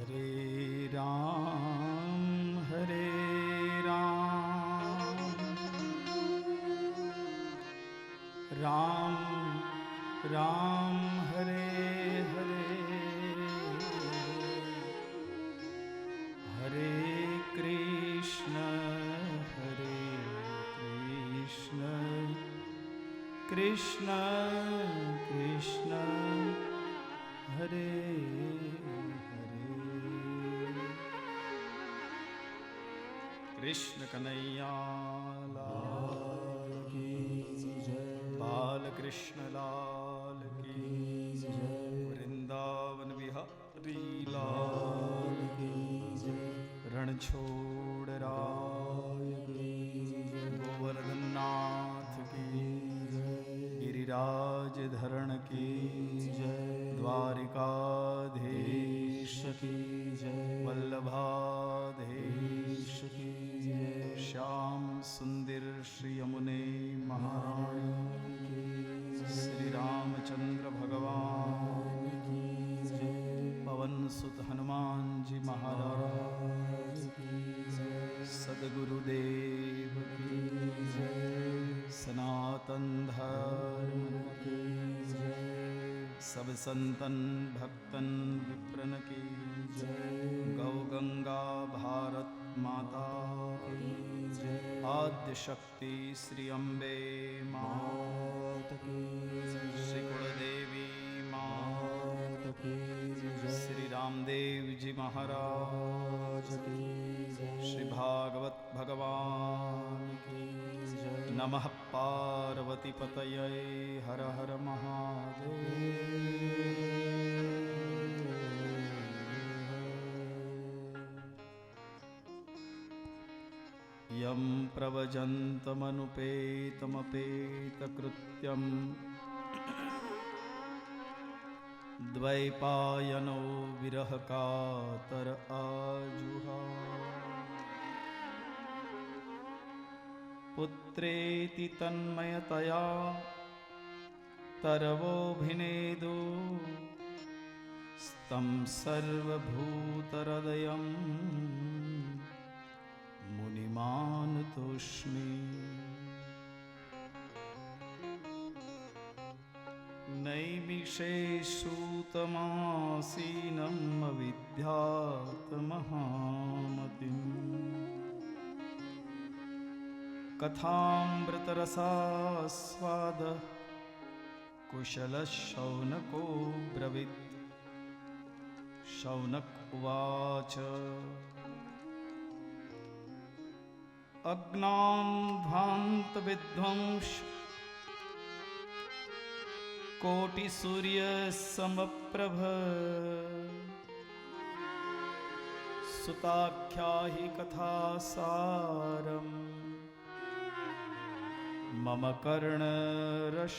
हरे राम राम राम हरे हरे हरे कृष्ण कृष्ण कृष्ण हरे हरे। कृष्ण कन्हैया लाल की जय, बाल कृष्ण लाल की जय, वृंदावन बिहारी लाल की जय, रणछोड़ राय की जय, गोवर्धन नाथ की जय, गिरिराज धरण की जय, द्वारिकाधीश की जय, वल्लभाधीश की जय, श्याम सुंदर श्री यमुने महारानी की जय, श्री रामचंद्र भगवान की जय, पवन सुत हनुमान जी महाराज की जय, सद्गुरुदेव की जय, सनातन धर्म की जय, सब संतन भक्तन विप्रन की जय, गौ गंगा भारत माता की जय, आद्य शक्ति श्री अम्बे मात की जय, श्री कुलदेवी मात की जय, श्री रामदेव जी महाराज की जय, श्री भागवत भगवान की जय। नमः पार्वती पतये हर हर महादेव। यं प्रवजन्तमनुपेतमपेतकृत्यम् द्वैपायनो विरहकातर आजुहाव। पुत्रेति तन्मयतया तरवोऽभिनेदु स्तं सर्वभूतहृदयं मुनिमानतोऽस्मि। नैमिषे सूतमासीनम् अविद्यातमहामतिम् कथामृतरसास्वाद कुशलशौनको ब्रवीत्। शौनक उवाच अज्ञानध्वान्तविध्वंस कोटिसूर्यसमप्रभ सुताख्याहि कथासारम् मम कर्णरसायनम्।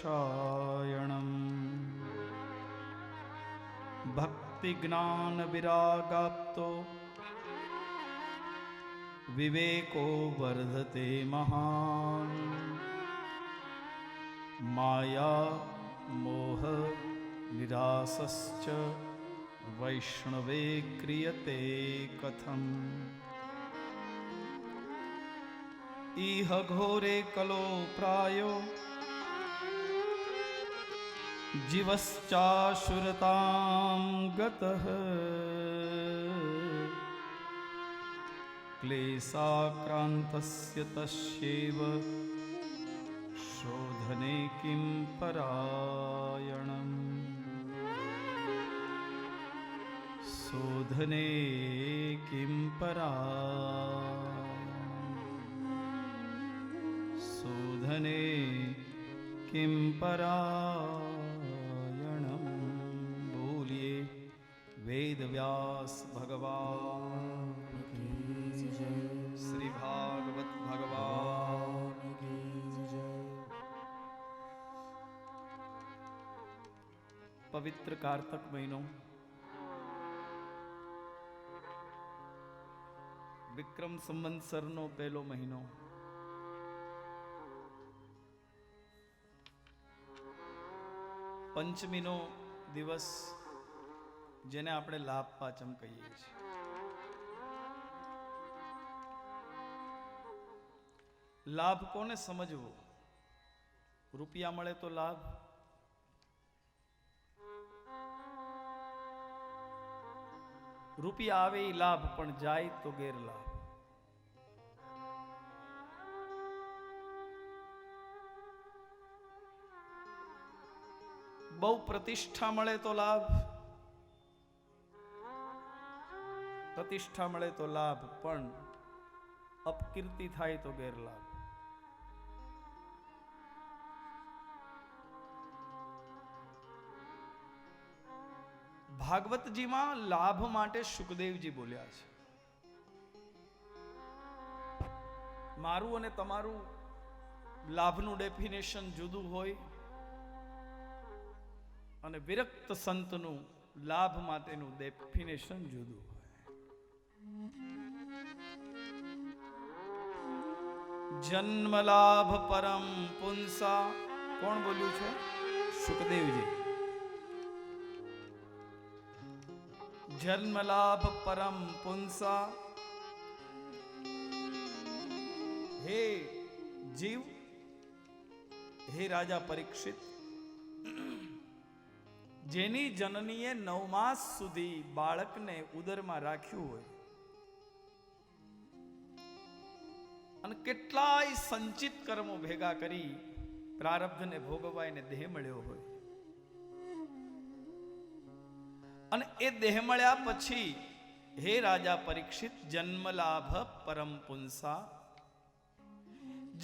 भक्तिज्ञानविरागाप्तो विवेको वर्धते महान्। माया मोह निरासश्च वैष्णवे क्रियते कथम्। इह घोरे कलो प्रायो जीवश्चाशुरतां गतः। क्लेशाक्रान्तस्य तस्यैव शोधने किं परायणम्। शोधने किं शोधने किं परायणम्। बोलिए वेद व्यास भगवान की जय, श्री भागवत भगवान की जय। पवित्र कार्तक महीनो विक्रम संवत्सरનો પહેલો મહિનો પંચમીનો દિવસ જેને આપણે લાભ પાચમ કહીએ છીએ. લાભ કોને સમજવો? રૂપિયા મળે તો લાભ, રૂપિયા આવે એ લાભ, પણ જાય તો ગેરલાભ. બહુ પ્રતિષ્ઠા મળે તો લાભ, પ્રતિષ્ઠા મળે તો લાભ, પણ અપકીર્તિ થાય તો ગેરલાભ. ભાગવતજીમાં લાભ માટે સુખદેવજી બોલ્યા છે. મારું અને તમારું લાભનું ડેફિનેશન જુદું હોય અને વિરક્ત સંતનું લાભ માટેનું ડેફિનેશન જુદું હોય. જન્મ લાભ પરમ પુંસા, કોણ બોલ્યું છે? સુખદેવજી. જન્મ લાભ પરમ પુંસા. હે જીવ, હે રાજા પરીક્ષિત, જેની જનનીએ 9 માસ સુધી બાળકને ઉદરમાં રાખ્યું હોય અને કેટલાય સંચિત કર્મો ભેગા કરી પ્રારબ્ધને ભોગવવા એને દેહ મળ્યો હોય, અને એ દેહ મળ્યા પછી હે રાજા પરીક્ષિત, જન્મ લાભ પરમ પુંસા,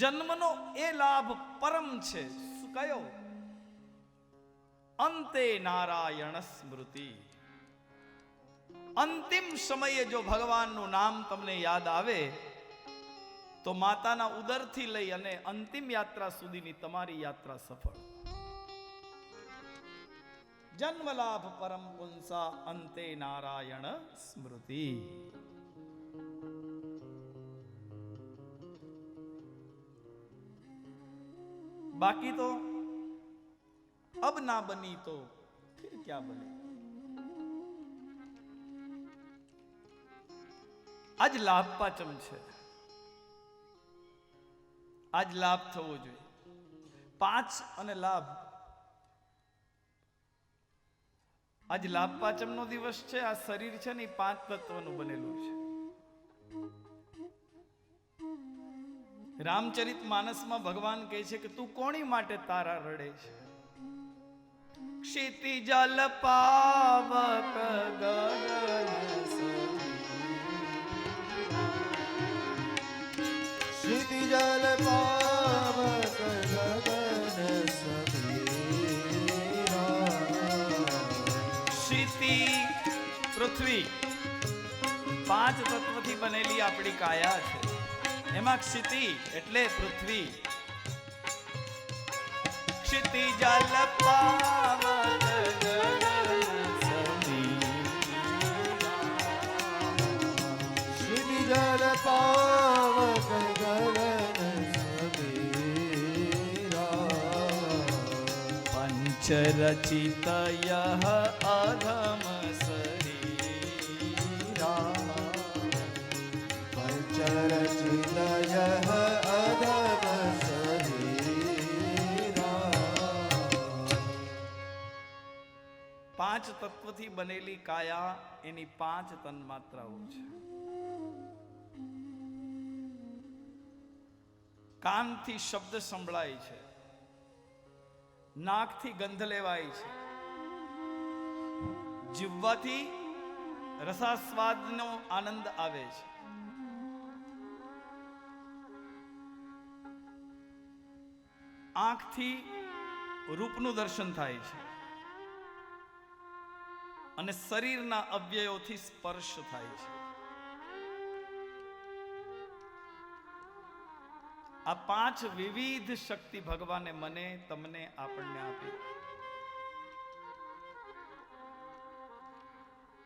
જન્મનો એ લાભ પરમ છે. શું કયો? અંતે નારાયણ સ્મૃતિ. અંતિમ સમયે જો ભગવાનનું નામ તમને યાદ આવે તો માતાના ઉદરથી લઈ અને અંતિમ યાત્રા સુધીની તમારી યાત્રા સફળ. જન્મ લાભ પરમ પુંસા, અંતે નારાયણ સ્મૃતિ. बाकी तो अब ना बनी तो फिर क्या बने. आज लाभ पाचम છે, આજ લાભ થવો જોઈએ. 5 અને લાભ. આજ લાભ પાચમ નો દિવસ છે. આ શરીર છે ને 5 તત્વનું બનેલું છે. રામચરિત માનસમાં ભગવાન કહે છે કે તું કોની માટે તારા રડે છે? ક્ષિતિજલ પાવક ગગન ક્ષિતિજલ પાવક ગગન સમીરા. ક્ષિતિ પૃથ્વી 5 તત્વથી બનેલી આપણી કાયા છે. એમાં ક્ષિતિ એટલે પૃથ્વી. ક્ષિતિ જલ પાવક ગગન સમીરા. ક્ષિતિ જલ પાવક ગગન સમીરા. પંચ રચિત યહ અધમ શરીરા. રચિત યહ અધમ શરીરા. 5 તત્વથી બનેલી કાયા, એની 5 તન્માત્રાઓ છે. કાનથી શબ્દ સંભળાય છે, નાકથી ગંધ લેવાય છે, જીવવાથી રસાસ્વાદનો આનંદ આવે છે, આંખથી રૂપનું દર્શન થાય છે, અને શરીરના અવયવોથી સ્પર્શ થાય છે. આ 5 વિવિધ શક્તિ ભગવાને મને, તમને, આપણને આપી.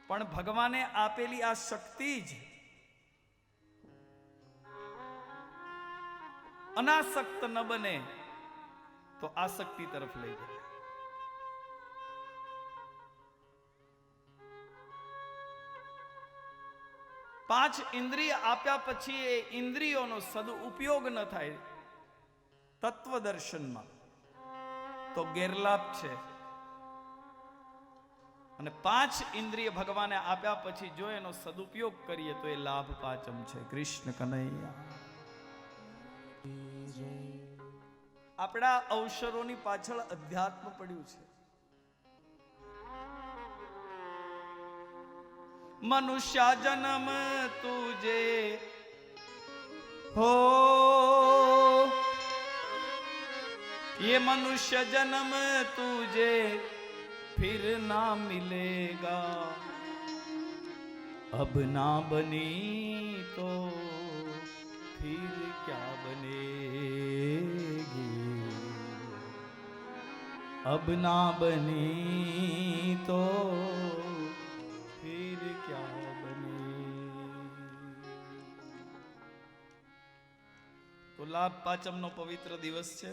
પણ ભગવાને આપેલી આ શક્તિ જ અનાસક્ત ન બને તો આસક્તિ તરફ લઈ જાય. પાંચ ઇન્દ્રિય આપ્યા પછી એ ઇન્દ્રિયોનો સદુપયોગ ન થાય તત્વદર્શનમાં તો ગેરલાભ છે. અને પાંચ ઇન્દ્રિય ભગવાને આપ્યા પછી જો એનો સદુપયોગ કરીએ તો એ લાભ પાચમ છે. કૃષ્ણ કનૈયા. આપણા અવસરોની પાછળ અધ્યાત્મ પડ્યું છે. મનુષ્ય જન્મ તુજે हो ये मनुष्य जन्म तुझे फिर ना मिलेगा अब ना बनी तो फिर क्या बनेगी अब ना बनी तो फिर क्या તો લાભ પાંચમનો પવિત્ર દિવસ છે.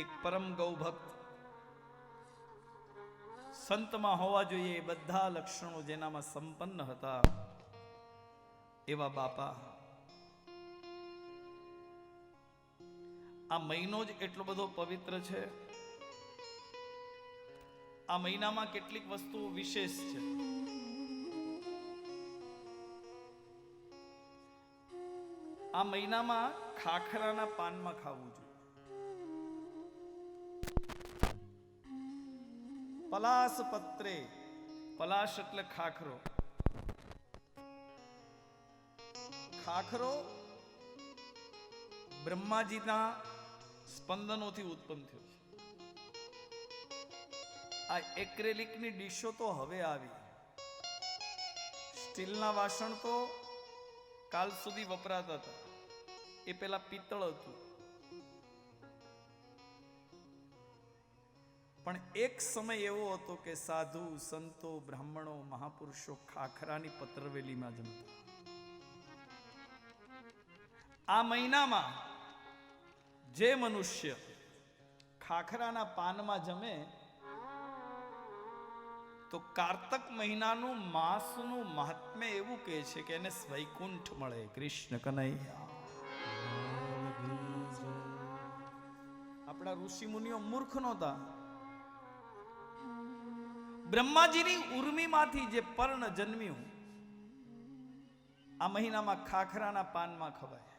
એક પરમ ગૌભક્ત સંતમાં હોવા જોઈએ એ બધા લક્ષણો જેનામાં સંપન્ન હતા એવા બાપા આ મહિનો જ એટલો બધો પવિત્ર છે. આ મહિનામાં કેટલીક વસ્તુઓ વિશેષ છે. આ મહિનામાં ખાખરાના પાનમાં ખાવું જોઈએ. પલાસ પત્રે, પલાશ એટલે ખાખરો. ખાખરો બ્રહ્માજીના સ્પંદનોથી ઉત્પન્ન થયો છે. આ એક્રેલિકની ડીશો તો હવે આવી. સ્ટીલના વાસણ તો કાલ સુધી વપરાતા હતા. એ પેલા પિત્તળ હતું. પણ એક સમય એવો હતો કે સાધુ સંતો બ્રાહ્મણો મહાપુરુષો ખાખરાની પત્રવેલીમાં જમતા. આ મહિનામાં જે મનુષ્ય ખાખરાના પાનમાં જમે તો કારતક મહિનાનું માસનું મહાત્મ્ય એવું કહે છે કે એને વૈકુંઠ મળે. કૃષ્ણ કનૈયા. આપણા ઋષિ મુનિઓ મૂર્ખ નહોતા. બ્રહ્માજીની ઉર્મિમાંથી જે પર્ણ જન્મ્યું આ મહિનામાં ખાખરાના પાનમાં ખવાય.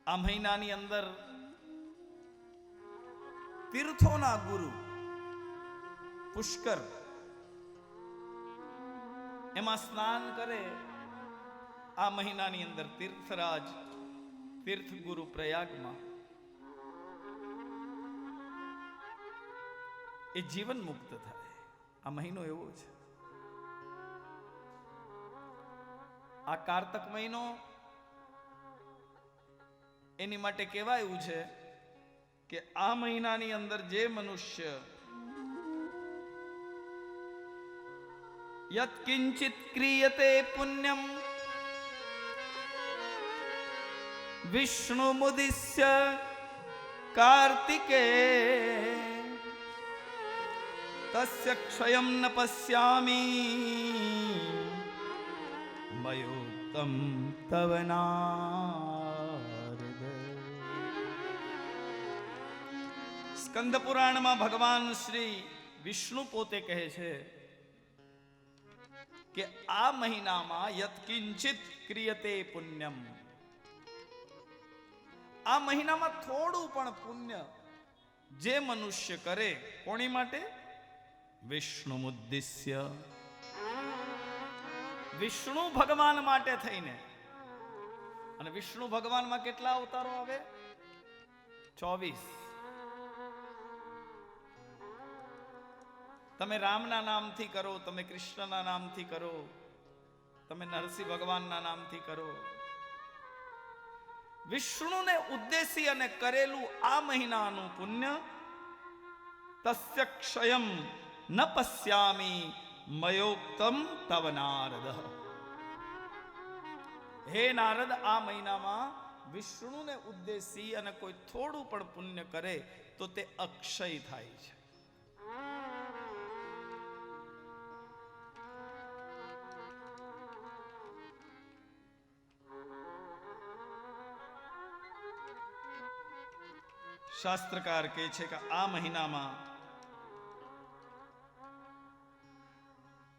આ મહિનાની અંદર તીર્થોના ગુરુ પુષ્કર એમાં સ્નાન કરે. આ મહિનાની અંદર તીર્થરાજ તીર્થ ગુરુ પ્રયાગમાં એ જીવન મુક્ત થાય. આ મહિનો એવો છે. આ કારતક મહિનો એની માટે કહેવાયું છે કે આ મહિનાની અંદર જે મનુષ્ય યત કિંચિત ક્રિયતે પુણ્યમ વિષ્ણુ મુદિસ્ય કાર્તિકે તસ્ય ક્ષયમ ન પશ્યામી મયોક્તમ તવ નારદ. સ્કંદ પુરાણમાં ભગવાન શ્રી વિષ્ણુ પોતે કહે છે કે આ મહિનામાં યત્કિંચિત ક્રિયતે પુણ્યમ, આ મહિનામાં થોડું પણ પુણ્ય જે મનુષ્ય કરે કોની માટે? વિષ્ણુ મુદ્દિશ્ય, વિષ્ણુ ભગવાન માટે થઈને. અને વિષ્ણુ ભગવાનમાં કેટલા અવતારો આવે? 24. તમે રામના નામથી કરો, તમે કૃષ્ણના નામથી કરો, તમે નરસિંહ ભગવાનના નામથી કરો. વિષ્ણુને ઉદ્દેશી અને કરેલું આ મહિનાનું પુણ્ય તસ્ય ક્ષયમ ન પશ્યામી મયોક્તમ તવ નારદ. હે નારદ, આ મહિનામાં વિષ્ણુને ઉદ્દેશી અને કોઈ થોડું પણ પુણ્ય કરે તો તે અક્ષય થાય છે. શાસ્ત્રકાર કહે છે કે આ મહિનામાં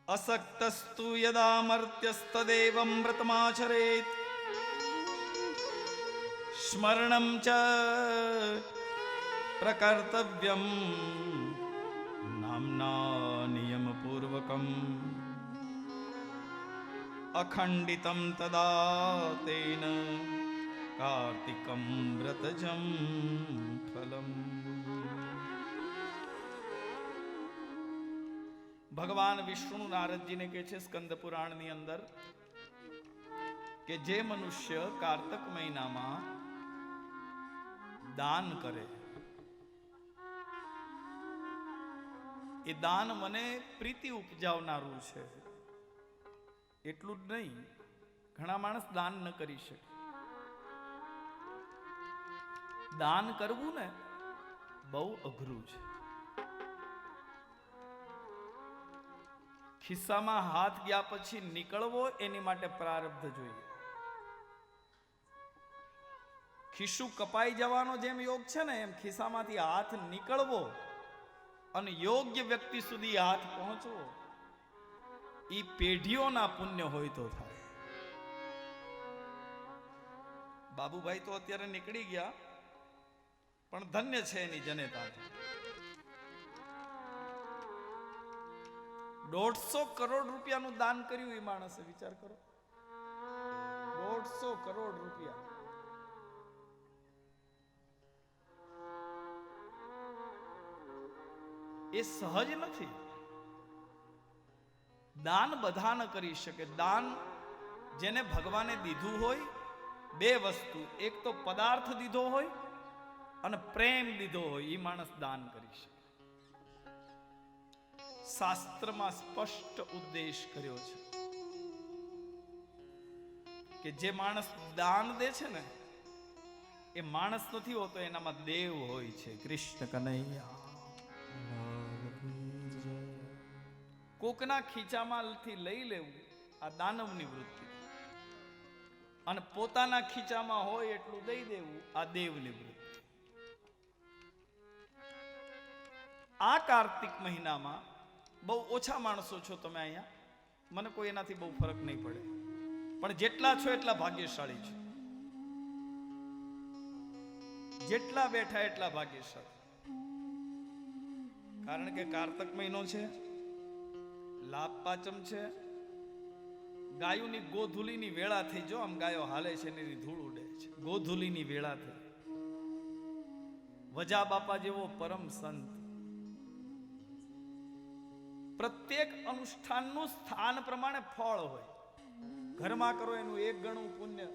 અસક્તસ્તુ યદામર્ત્યસ્તદેવં વ્રતમાચરેત સ્મરણં ચ પ્રકર્તવ્યમ નામ્ના નિયમપૂર્વકમ અખંડિતમ તદા તેન કાર્તિકમ વ્રતજમ ફલમ. ભગવાન વિષ્ણુ નારદજીને કહે છે સ્કંદ પુરાણની અંદર કે જે મનુષ્ય કાર્તક મહિનામાં દાન કરે એ દાન મને પ્રીતિ ઉપજાવનારું છે. એટલું જ નહીં, ઘણા માણસ દાન ન કરી શકે. દાન કરવું ને બહુ અઘરું છે. ખિસ્સામાં હાથ ગયા પછી નીકળવો એની માટે પ્રારબ્ધ જોઈએ. ખિસ્સું કપાઈ જવાનો જેમ યોગ છે ને એમ ખિસ્સામાંથી હાથ નીકળવો અને યોગ્ય વ્યક્તિ સુધી હાથ પહોંચવો એ પેઢીઓના પુણ્ય હોય તો થાય. બાબુભાઈ તો અત્યારે નીકળી ગયા પણ ધન્ય છે એની જનેતા. 150 કરોડ રૂપિયાનું દાન કર્યું એ માણસે, વિચાર કરો. 150 કરોડ રૂપિયા. એ સહજ નથી. દાન બધા ન કરી શકે. દાન જેને ભગવાને દીધું હોય, બે વસ્તુ, એક તો પદાર્થ દીધો હોય અને પ્રેમ દીધો હોય, એ માણસ દાન કરી શકે. શાસ્ત્રમાં સ્પષ્ટ ઉદ્દેશ કર્યો છે કે જે માણસ દાન દે છે ને એ માણસ નથી હોતો, એનામાં દેવ હોય છે. કૃષ્ણ કનૈયા. કોકના ખીચામાંથી લઈ લેવું આ દાનવની વૃત્તિ, અને પોતાના ખીચામાં હોય એટલું દઈ દેવું આ દેવની વૃત્તિ. આ કાર્તિક મહિનામાં બહુ ઓછા માણસો છો તમે અહીંયા, મને કોઈ એનાથી બહુ ફરક નહીં પડે, પણ જેટલા છો એટલા ભાગ્યશાળી છો. જેટલા બેઠા એટલા ભાગ્યશાળી. કારણ કે કાર્તક મહિનો છે, લાભ પાંચમ છે, ગાયોની ગોધુલીની વેળા થઈ. જો આમ ગાયો હાલે છે ને એની ધૂળ ઉડે છે. ગોધુલીની વેળા થઈ. વજા બાપા જેવો પરમ સંત પ્રત્યેક અનુષ્ઠાનનું સ્થાન પ્રમાણે ફળ હોય. ઘરમાં કરો એનું 1 ગણું પુણ્ય,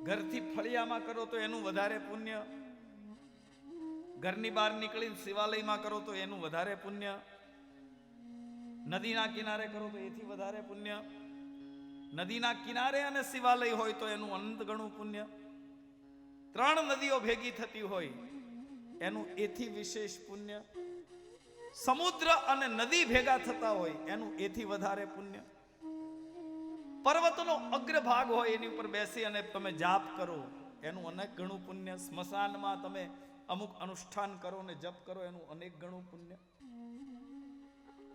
ઘરથી ફળિયામાં કરો તો એનું વધારે પુણ્ય, ઘરની બહાર નીકળીને શિવાલયમાં કરો તો એનું વધારે પુણ્ય, નદીના કિનારે કરો તો એથી વધારે પુણ્ય, નદીના કિનારે અને શિવાલય હોય તો એનું અનંત ગણું પુણ્ય, 3 નદીઓ ભેગી થતી હોય એનું એથી વિશેષ પુણ્ય, સમુદ્ર અને નદી ભેગા થતા હોય એનું એથી વધારે પુણ્ય, પર્વતનો અગ્રભાગ હોય એની ઉપર બેસી અને તમે જાપ કરો એનું અનેક ગણું પુણ્ય, સ્મશાનમાં તમે અમુક અનુષ્ઠાન કરો ને જપ કરો એનું અનેક ગણું પુણ્ય.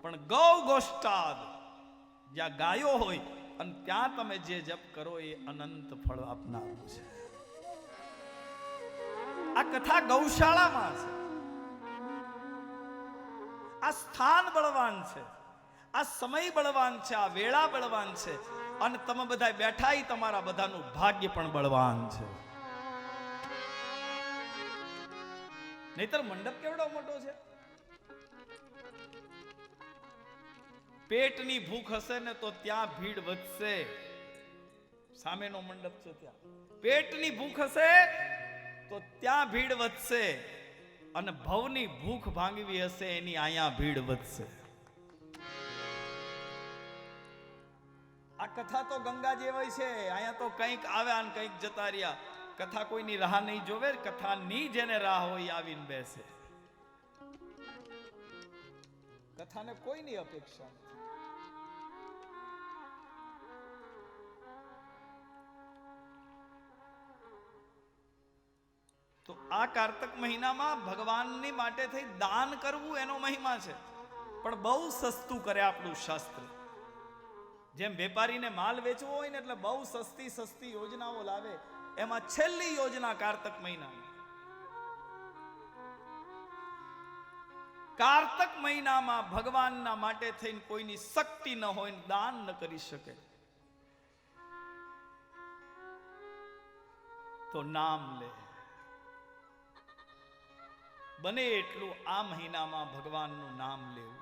પણ ગૌ ગોષ્ઠાદ જ્યાં ગાયો હોય અને ત્યાં તમે જે જપ કરો એ અનંત ફળ આપનારું છે. આ કથા ગૌશાળામાં છે. આ સ્થાન બળવાન છે, આ સમય બળવાન છે, આ વેળા બળવાન છે, અને તમે બધા બેઠા ઈ તમારા બધાનું ભાગ્ય પણ બળવાન છે. નહીતર મંડપ કેવડો મોટો છે. પેટની ભૂખ હશે ને તો ત્યાં ભીડ વધશે. સામેનો મંડપ છે ત્યાં પેટની ભૂખ હશે તો ત્યાં ભીડ વધશે, અને ભવની ભૂખ ભાંગવી હશે એની અહીંયા ભીડ વધશે. આ કથા તો ગંગા જેવી છે, અહીંયા તો કંઈક આવ્યા ને કંઈક જતા રહ્યા. કથા કોઈની રાહ નહીં જોવે, કથાની જેને રાહ હોય આવીને બેસે. કથાને કોઈની અપેક્ષા નથી. તો આ કારતક મહિનામાં ભગવાનની માટે થઈ દાન કરવું એનો મહિમા છે, પણ બહુ સસ્તું કરે આપણું શાસ્ત્ર. જેમ વેપારીને માલ વેચવો હોય ને એટલે બહુ સસ્તી સસ્તી યોજનાઓ લાવે, એમાં છેલ્લી યોજના કારતક મહિના. કારતક મહિનામાં ભગવાનના માટે થઈને કોઈની શક્તિ ન હોય ને દાન ન કરી શકે તો નામ લે. બને એટલું આ મહિનામાં ભગવાનનું નામ લેવું.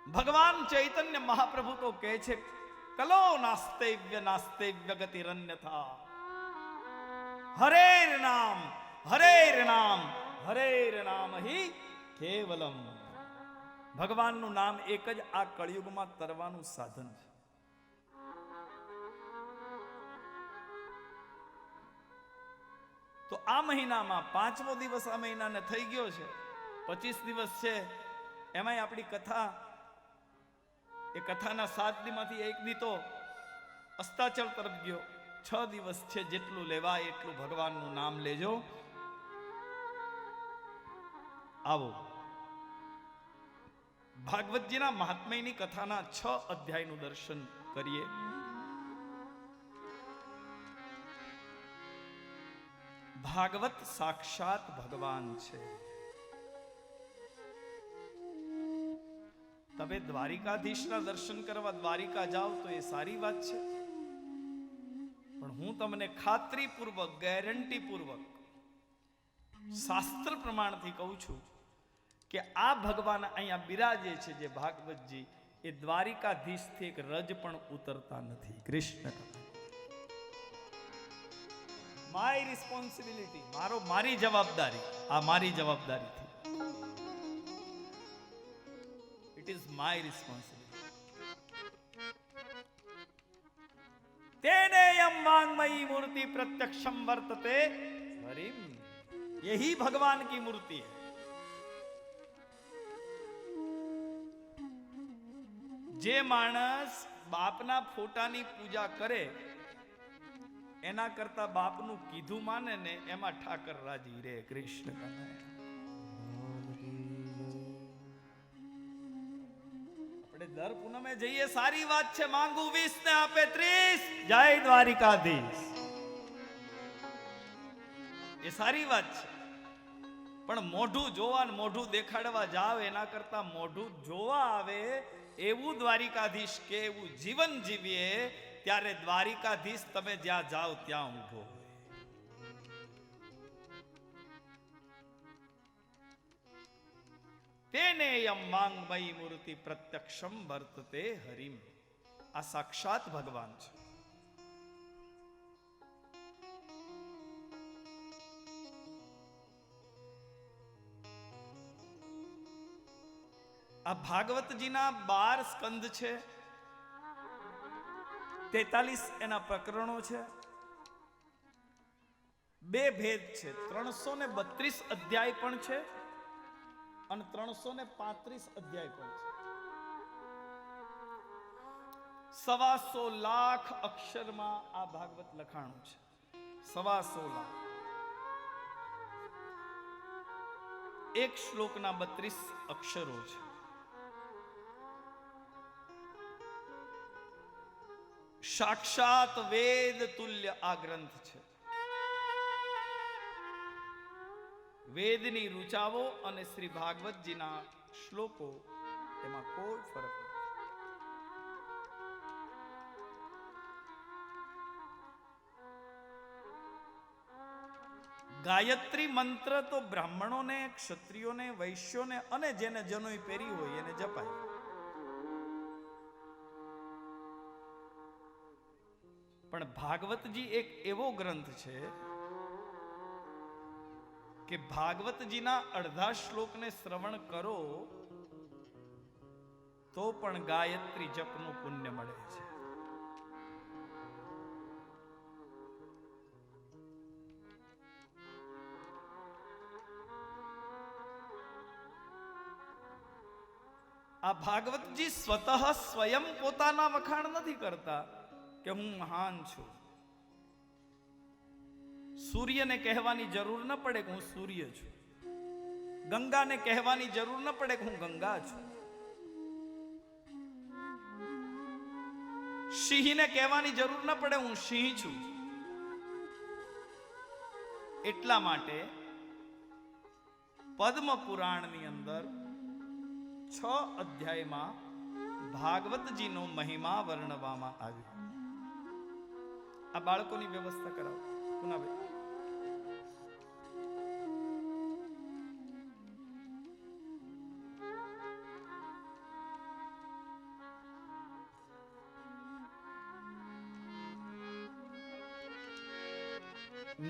ભગવાન ચૈતન્ય મહાપ્રભુ તો કહે છે, કલો નાસ્તેવ્ય નાસ્તેવ્ય ગતિરન્યથા. હરેર નામ હરેર નામ હરેર નામ હિ કેવલમ. ભગવાનનું નામ એક જ આ કળિયુગમાં તરવાનું સાધન છે. તો આ મહિનામાં 5મો દિવસ આ મહિનાને થઈ ગયો છે, 25 દિવસ છે. એમાંય આપણી કથા, એ કથાના 7 દીમાંથી એક દી તો અસ્તાચળ તરફ ગયો. 6 દિવસ છે, જેટલું લેવાય એટલું ભગવાનનું નામ લેજો. આવો ભાગવતજીના મહાત્મ્યની કથાના 6 અધ્યાયનું દર્શન કરીએ. ભાગવત સાક્ષાત ભગવાન છે. તમે દ્વારિકાધીશના દર્શન કરવા દ્વારિકા જાઓ તો એ સારી વાત છે, પણ હું તમને ખાતરીપૂર્વક, ગેરંટીપૂર્વક, શાસ્ત્ર પ્રમાણથી કહું છું કે આ ભગવાન અહીંયા બિરાજે છે જે ભાગવતજી, એ દ્વારિકાધીશથી એક રજ પણ ઉતરતા નથી. કૃષ્ણ માય રિસ્પોન્સિબિલિટી, મારી જવાબદારી, આ મારી જવાબદારી થી. It is my responsibility. तेनेयम वांगमयी मूर्ति प्रत्यक्षम वर्तते हरिम. यही भगवान की मूर्ति है. जे मानस बापना फोटानी पूजा करे एना करता बापनु कीधु माने ने एमा ठाकर राजी रे. कृष्ण कन्हैया. આપણે દર પૂનમે જઈએ, સારી વાત છે. માંગુ 20 ને આપે 30. જય દ્વારિકાધીશ. એ સારી વાત છે, પણ મોઢું જોવા ને મોઢું દેખાડવા જાવ એના કરતા મોઢું જોવા આવે એવું દ્વારિકાધીશ કે એવું જીવન જીવીએ, ત્યારે દ્વારિકાધીશ તમે જ્યાં જાઓ ત્યાં ઊભો હોય. તેનેયમ વાંગમયી મૂર્તિ પ્રત્યક્ષમ વર્તતે હરિમ. આ સાક્ષાત ભગવાન છે. આ ભાગવતજીના 12 સ્કંદ છે, 43 એના પ્રકરણો છે, 2 ભેદ છે. 332 અધ્યાય પણ છે અને 335 અધ્યાય પણ છે. 125 લાખ અક્ષરમાં આ ભાગવત લખાણું છે. 125 લાખ. એક શ્લોકના 32 અક્ષરો છે. સાક્ષાત વેદ તુલ્ય આ ગ્રંથ છે. વેદની ઋચાઓ અને શ્રી ભાગવતજીના શ્લોકો, એમાં કોઈ ફરક નથી. ગાયત્રી મંત્ર તો બ્રાહ્મણોને, ક્ષત્રિયોને, વૈશ્યોને અને જેને જનોઈ પહેરી હોય એને જપાય. પણ ભાગવતજી એક એવો ગ્રંથ છે કે ભાગવતજીના અડધા શ્લોકને શ્રવણ કરો તો પણ ગાયત્રી જપનું પુણ્ય મળે છે. આ ભાગવતજી સ્વતઃ સ્વયં પોતાના વખાણ નથી કરતા કે હું મહાન છું. સૂર્યને કહેવાની જરૂર ન પડે કે હું સૂર્ય છું. ગંગાને કહેવાની જરૂર ન પડે કે હું ગંગા છું. સિંહને કહેવાની જરૂર ન પડે હું સિંહ છું. એટલા માટે પદ્મ પુરાણની અંદર 6 અધ્યાયમાં ભાગવતજીનો મહિમા વર્ણવવામાં આવ્યો. આ બાળકોની વ્યવસ્થા કરાવો પુનાભાઈ.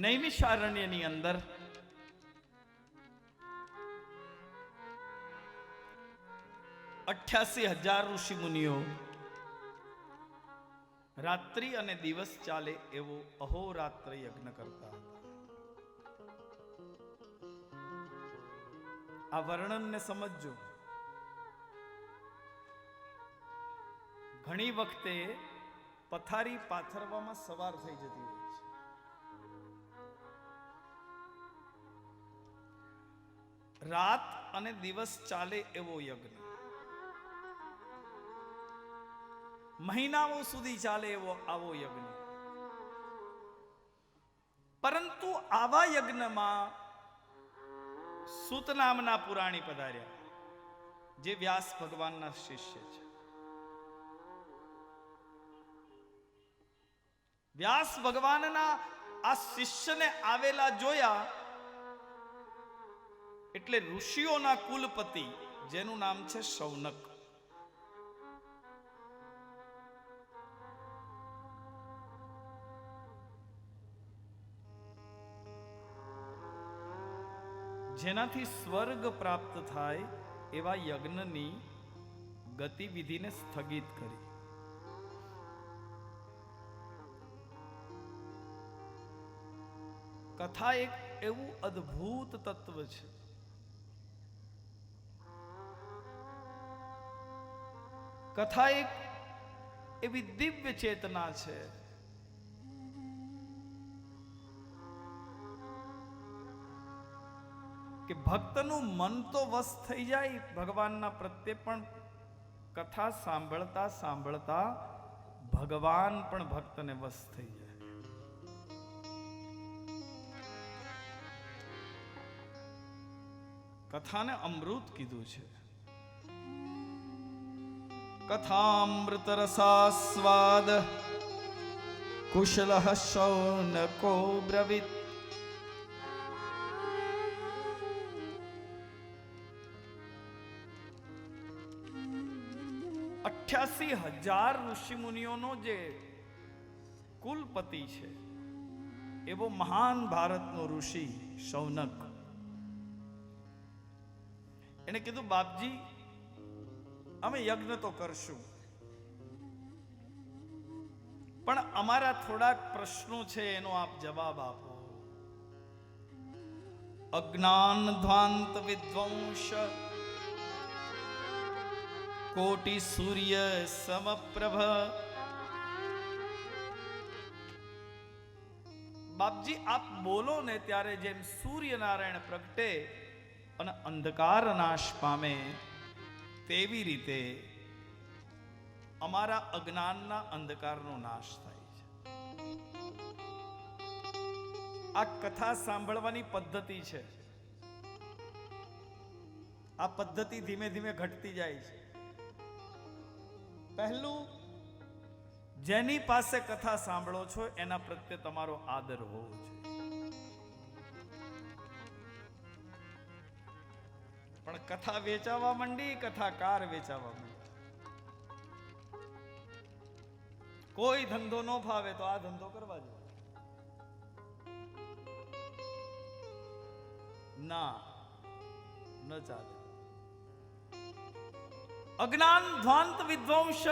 નૈમિષારણ્યની અંદર અઠ્યાસી હજાર ઋષિ મુનિઓ રાત્રિ અને દિવસ ચાલે એવો અહોરાત્ર યજ્ઞ કરતા હતા. આ વર્ણનને સમજજો. ઘણી વખતે પથારી પાથરવામાં સવાર થઈ જતી હોય છે. રાત અને દિવસ ચાલે એવો યજ્ઞ, મહિનાઓ સુધી ચાલે એવો આવો યજ્ઞ. પરંતુ આવા યજ્ઞમાં સૂત નામના પુરાણી પધાર્યા, જે વ્યાસ ભગવાનના શિષ્ય છે. વ્યાસ ભગવાનના આ શિષ્યને આવેલા જોયા એટલે ઋષિઓના કુલપતિ, જેનું નામ છે શૌનક, જેનાથી સ્વર્ગ પ્રાપ્ત થાય એવા યજ્ઞની ગતિવિધિને સ્થગિત કરી. કથા એક એવું અદ્ભુત તત્વ છે. કથા એક એવી દિવ્ય ચેતના છે કે ભક્તનું મન તો વશ થઈ જાય ભગવાનના પ્રત્યે, પણ કથા સાંભળતા સાંભળતા ભગવાન પણ ભક્તને વશ થઈ જાય. કથાને અમૃત કીધું છે. કથામૃત રસાસ્વાદ કુશલઃ શૌનકો બ્રવીત. 88,000 ઋષિ મુનિઓનો જે કુલપતિ છે એવો મહાન ભારતનો ઋષિ શૌનક, એને કીધું, બાપજી અમે યજ્ઞ તો કરશું, પણ અમારા થોડાક પ્રશ્નો છે, એનો આપ જવાબ આપો. અજ્ઞાન ધ્વાંત વિધ્વંસ કોટિ સૂર્ય સમપ્રભ. બાપજી આપ બોલો ને ત્યારે જેમ સૂર્યનારાયણ પ્રગટે અને અંધકાર નાશ પામે, તેવી રીતે અમારા અજ્ઞાનના અંધકારનો નાશ થાય છે. આ કથા સાંભળવાની પદ્ધતિ છે. આ પદ્ધતિ ધીમે ધીમે ઘટતી જાય છે. પહેલું, જેની પાસે કથા સાંભળો છો એના પ્રત્યે તમારો આદર હોવો જોઈએ. પણ કથા વેચાવા માંડી, કથાકાર વેચાવા માંડી. કોઈ ધંધો ન ફાવે તો આ ધંધો કરવા જોઈએ. ના, ન ચાલે. અજ્ઞાન ધ્વાંત વિધ્વંસ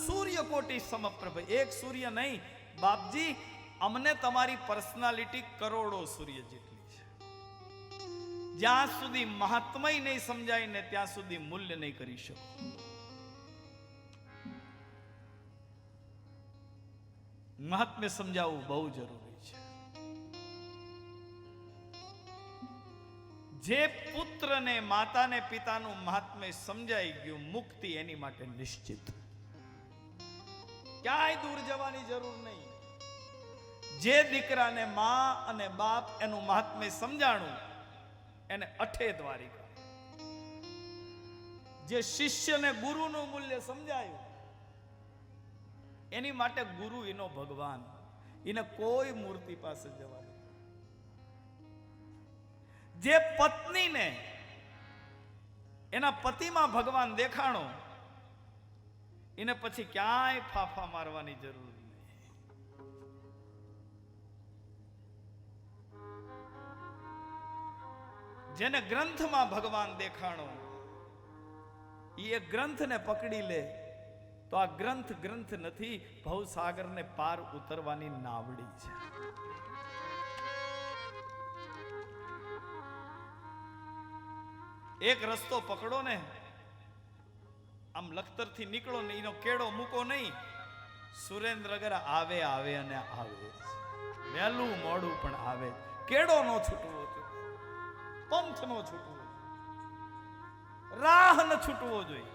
સૂર્યકોટી સમપ્રભ. એક સૂર્ય નહીં બાપજી, અમને તમારી પર્સનાલિટી કરોડો સૂર્ય જેટલી છે. જ્યાં સુધી મહાત્મય નહીં સમજાય ને ત્યાં સુધી મૂલ્ય નહીં કરી શકો. મહાત્મ્ય સમજાવવું બહુ જરૂરી છે. જે પુત્રને માતાને પિતાનું મહાત્મ્ય સમજાઈ ગયું, મુક્તિ એની માટે નિશ્ચિત. ક્યાંય દૂર જવાની જરૂર નહીં. જે દીકરાને માં અને બાપ એનું મહાત્મ્ય સમજાણું એને અઠે દ્વારિકા. જે શિષ્યને ગુરુનું મૂલ્ય સમજાયું એની માટે ગુરુ એનો ભગવાન. એને કોઈ મૂર્તિ પાસે જવાનું. જે પત્નીને એના પતિમાં ભગવાન દેખાણો એને પછી ક્યાંય ફાફા મારવાની જરૂર નહીં. જેને ગ્રંથમાં ભગવાન દેખાણો એ ગ્રંથને પકડી લે તો આ ગ્રંથ ગ્રંથ નથી, ભવસાગરને પાર ઉતરવાની નાવડી છે. એક રસ્તો પકડો ને, આમ લખતરથી નીકળો ને એનો કેડો મૂકો નહીં. સુરેન્દ્રનગર આવે આવે અને આવે, વહેલું મોડું પણ આવે. કેડો નો છૂટવો જોઈએ, પંથ નો છૂટવો, રાહ ન છૂટવો જોઈએ.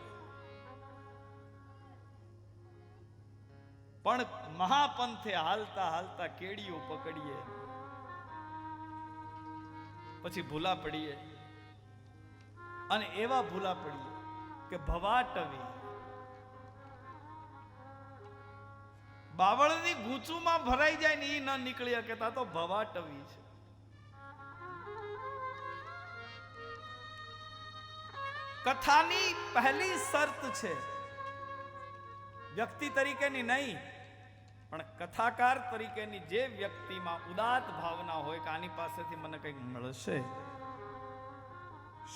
પણ મહાપંથે હાલતા હાલતા કેડીઓ પકડીએ પછી ભૂલા પડીએ. અને એવા ભૂલા પડીએ કે ભવાટવી બાવળની ગૂંચુમાં ભરાઈ જાય ને એ ન નીકળી શકે તો ભવાટવી છે. કથાની પહેલી શરત છે વ્યક્તિ તરીકેની નહીં પણ કથાકાર તરીકેની. જે વ્યક્તિમાં ઉદાત્ત ભાવના હોય કે આની પાસેથી મને કંઈક મળશે.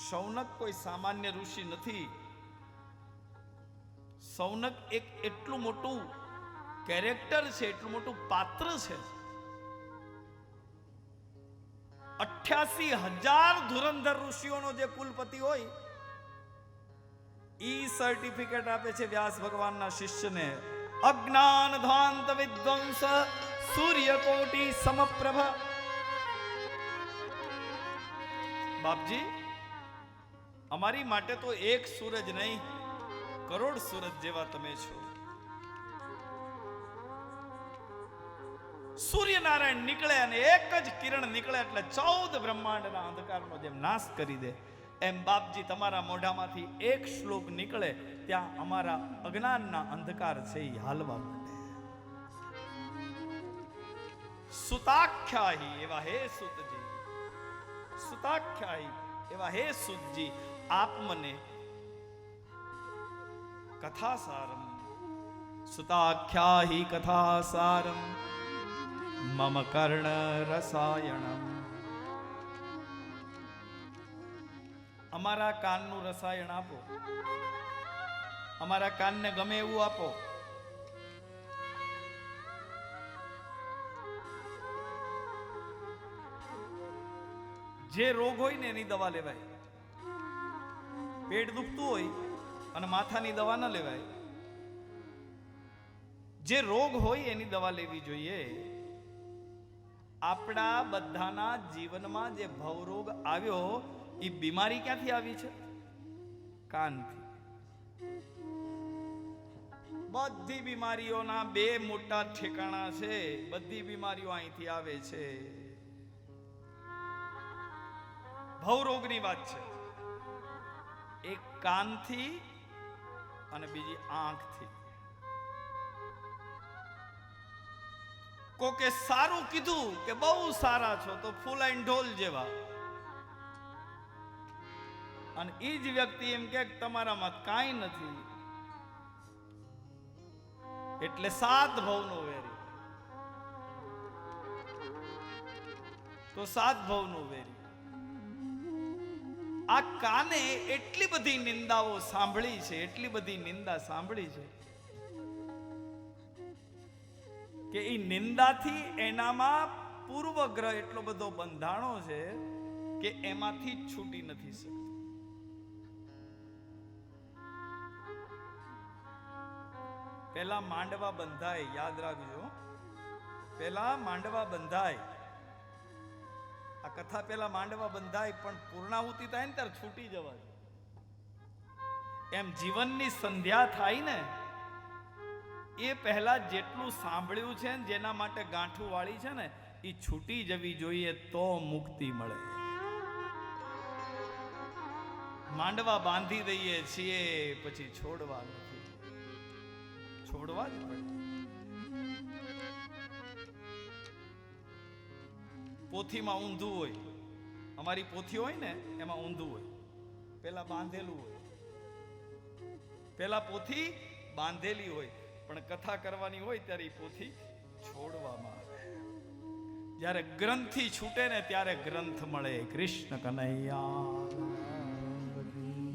શૌનક કોઈ સામાન્ય ઋષિ નથી. શૌનક એક એટલું મોટું કેરેક્ટર છે, એટલું મોટું પાત્ર છે. 88,000 ધુરંધર ઋષિઓનો જે કુલપતિ હોય ઈ સર્ટિફિકેટ આપે છે વ્યાસ ભગવાનના શિષ્યને. અજ્ઞાન ધ્વાંત વિધ્વંસ સૂર્યકોટી સમપ્રભ. બાપજી, અમારી માટે તો એક સૂરજ નહીં, કરોડ સૂરજ જેવા તમે છો. સૂર્યનારાયણ નીકળે અને એક જ કિરણ નીકળે એટલે 14 બ્રહ્માંડના અંધકારનો જેમ નાશ કરી દે, એમ બાપજી તમારા મોઢામાંથી એક શ્લોક નીકળે ત્યાં અમારા અજ્ઞાનના અંધકાર છે એ હાલવા માંડે. સુતાખ્યાહી એવા હે સુતજી, સુતાખ્યાહી એવા હે સુતજી, આપ મને કથાસારમ, સુતાખ્યાહી કથાસારમ મમ કર્ણ રસાયણમ. અમારા કાનનું રસાયણ આપો, અમારા કાનને ગમે એવું આપો. જે રોગ હોય ને એની દવા લેવાય. પેટ દુખતું હોય અને માથાની દવા ન લેવાય. જે રોગ હોય એની દવા લેવી જોઈએ. આપણા બધાના જીવનમાં જે ભવરોગ આવ્યો એ બીમારી ક્યાંથી આવી છે? કાનથી. બધી બીમારીઓના બે મોટા ઠેકાણા છે. બધી બીમારીઓ અહીંથી આવે છે. ભવરોગની વાત છે. એક કાનથી અને બીજી આંખથી. કોકે સારું કીધું કે બહુ સારા છો તો ફૂલ એન્ડ ઢોલ જેવા, અને એ જ વ્યક્તિ એમ કે તમારામાં કાંઈ નથી એટલે 7 ભવનો વેરી. તો 7 ભવનો વેરી. આ કાને એટલી બધી નિંદાઓ સાંભળી છે, એટલી બધી નિંદા સાંભળી છે કે એ નિંદાથી એનામાં પૂર્વગ્રહ એટલો બધો બંધાણો છે કે એમાંથી જ છૂટી નથી શકતો. પેલા માંડવા બંધાય, યાદ રાખજો, પેલા માંડવા બંધાય. આ કથા પેલા માંડવા બંધાય, પણ પૂર્ણાહુતિ થાય ને ત્યારે છૂટી જવાય. એમ જીવનની સંધ્યા થાય ને એ પહેલા જેટલું સાંભળ્યું છે ને જેના માટે ગાંઠું વાળી છે ને એ છૂટી જવી જોઈએ તો મુક્તિ મળે. માંડવા બાંધી દઈએ છીએ પછી છોડવા નથી, છોડવા જ પડે. પોથીમાં ઊંધું હોય, અમારી પોથી હોય ને એમાં ઊંધું હોય, પેલા બાંધેલું હોય, પેલા પોથી બાંધેલી હોય, પણ કથા કરવાની હોય ત્યારે એ પોથી છોડવામાં આવે. જ્યારે ગ્રંથથી છૂટે ને ત્યારે ગ્રંથ મળે. કૃષ્ણ કનૈયા.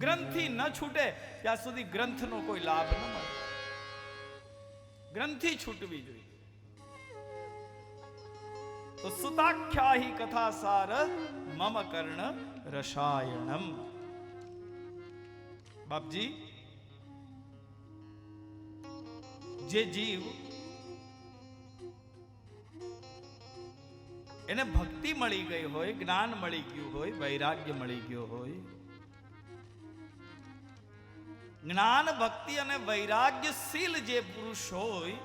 ગ્રંથથી ન છૂટે ત્યાં સુધી ગ્રંથનો કોઈ લાભ ન મળે. ગ્રંથથી છૂટવી જોઈએ. તો સુતાખ્યાહી કથાસાર મમ કર્ણ રસાયણમ. બાપજી, જે જીવ એને ભક્તિ મળી ગઈ હોય, જ્ઞાન મળી ગયું હોય, વૈરાગ્ય મળી ગયો હોય, જ્ઞાન ભક્તિ અને વૈરાગ્યશીલ જે પુરુષ હોય,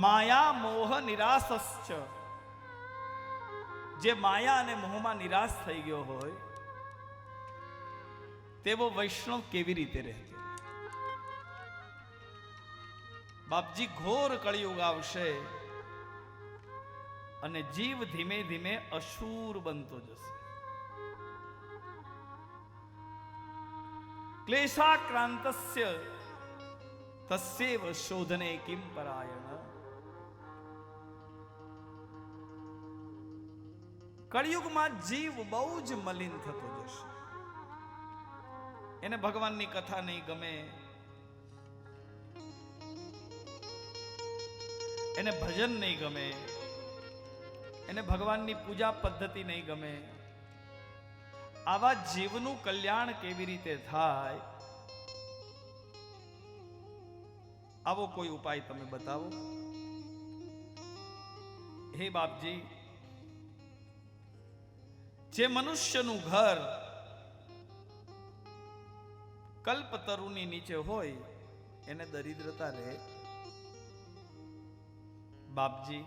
માયા મોહ નિરાશશ્ચ, જે માયા અને મોહમાં નિરાશ થઈ ગયો હોય તેવો વૈષ્ણવ કેવી રીતે રહેતો? બાપજી, ઘોર કળિયુગ આવશે અને જીવ ધીમે ધીમે અસુર બનતો જશે. ક્લેશાક્રાંતસ્ય તસ્યૈવ શોધને કિમ પરાયણ. કળિયુગમાં જીવ બહુ જ મલિન થતો જશે. એને ભગવાનની કથા નહીં ગમે, એને ભજન નહીં ગમે, એને ભગવાનની પૂજા પદ્ધતિ નહીં ગમે. આવા જીવનું કલ્યાણ કેવી રીતે થાય? આવો કોઈ ઉપાય તમે બતાવો. હે બાપજી, જે મનુષ્યનું ઘર કલ્પતરુની નીચે હોય એને દરિદ્રતા રહે. બાપજી,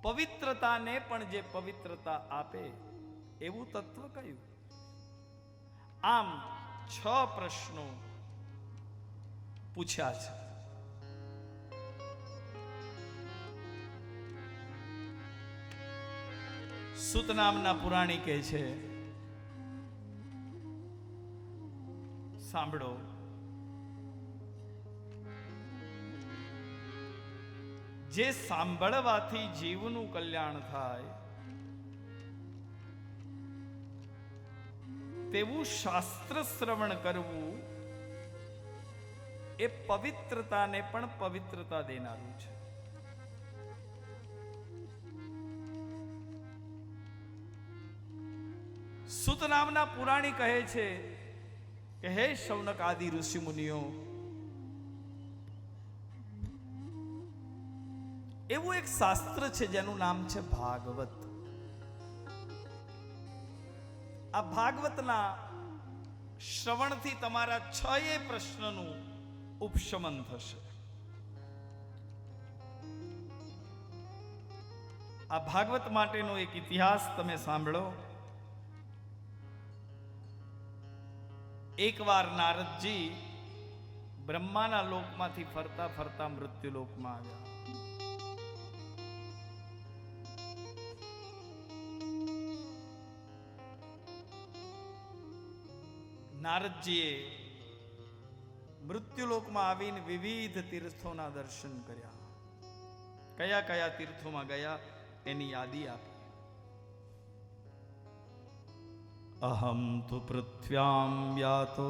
પવિત્રતાને પણ જે પવિત્રતા આપે એવું તત્વ કયું? આમ 6 પ્રશ્નો પૂછ્યા છે. સુત નામના પુરાણી કહે છે, સાંભળો, જે સાંભળવાથી જીવનું કલ્યાણ થાય તેવું શાસ્ત્ર શ્રવણ કરવું એ પવિત્રતાને પણ પવિત્રતા દેનારું છે. સુત નામના પુરાણી કહે છે કે હે શૌનક આદિ ઋષિ મુનિઓ, એવું એક શાસ્ત્ર છે જેનું નામ છે ભાગવત. આ ભાગવતના શ્રવણથી તમારા 6 પ્રશ્નનું ઉપશમન થશે. આ ભાગવત માટેનો એક ઇતિહાસ તમે સાંભળો. એકવાર નારદજી બ્રહ્માના લોકમાંથી ફરતા ફરતા મૃત્યુ લોકમાં આવ્યા. નારદજીએ મૃત્યુલોકમાં આવીને વિવિધ તીર્થોના દર્શન કર્યા. કયા કયા તીર્થોમાં ગયા એની યાદી આપી. અહમ તુ પૃથ્વ્યામ યાતો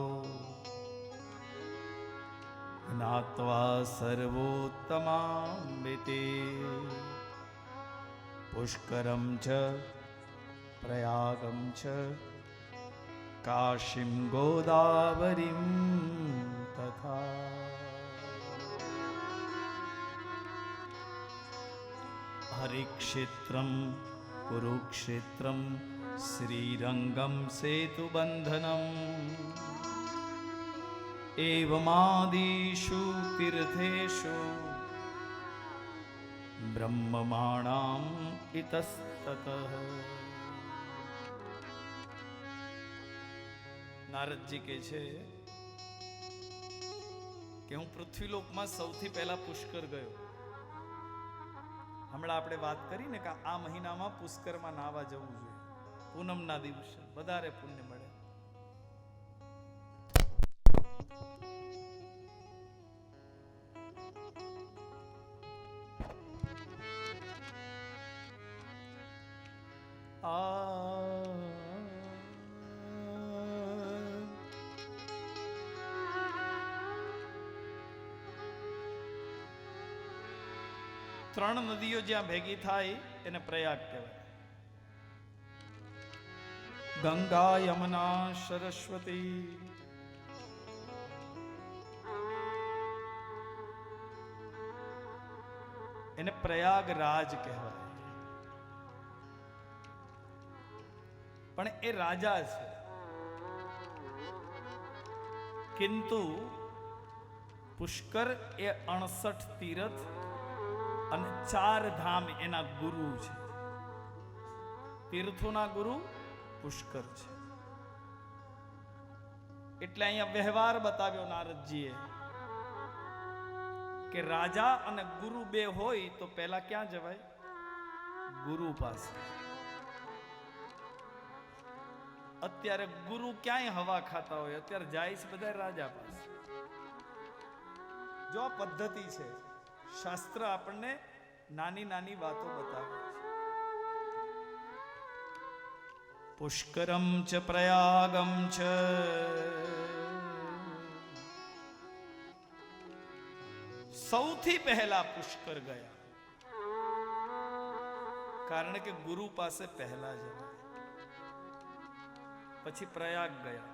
જ્ઞાત્વા સર્વોત્તમામ્બિતે પુષ્કરમ ચ પ્રયાગમ ચ કાશીમ ગોદાવરીમ તથા. હરિક્ષેત્રમ કુરુક્ષેત્રમ શ્રીરંગમ સેતુબંધનમ એવમાદિષુ તીર્થેષુ બ્રહ્મમાણામ ઇતસ્તતઃ. નારદજી કહે છે કે હું પૃથ્વીલોકમાં સૌથી પહેલા પુષ્કર ગયો. હમણાં આપણે વાત કરી ને કે આ મહિનામાં પુષ્કરમાં નાવા જવું જોઈએ. પૂનમના દિવસે વધારે પુણ્ય મળે. ત્રણ નદીઓ જ્યાં ભેગી થાય એને પ્રયાગ કહેવાય. ગંગા, યમુના, સરસ્વતી. એને પ્રયાગરાજ કહેવાય. પણ એ રાજા છે, કિંતુ પુષ્કર એ 68 તીર્થ અને 4 ધામ એના ગુરુ છે. તીર્થોના ગુરુ પુષ્કર છે. એટલે અહીંયા વ્યવહાર બતાવ્યો નારદજીએ કે રાજા અને ગુરુ બે હોય તો પહેલા ક્યાં જવાય? ગુરુ પાસે. અત્યારે ગુરુ ક્યાંય હવા ખાતા હોય, અત્યારે જાય છે બધા રાજા પાસે. જો આ પદ્ધતિ છે, શાસ્ત્ર આપણને નાની નાની વાતો બતાવે છે. પુષ્કરમ ચ પ્રયાગમ ચ સૌથી પહેલા પુષ્કર ગયા, કારણ કે ગુરુ પાસે પહેલા જવાય. પછી પ્રયાગ ગયા.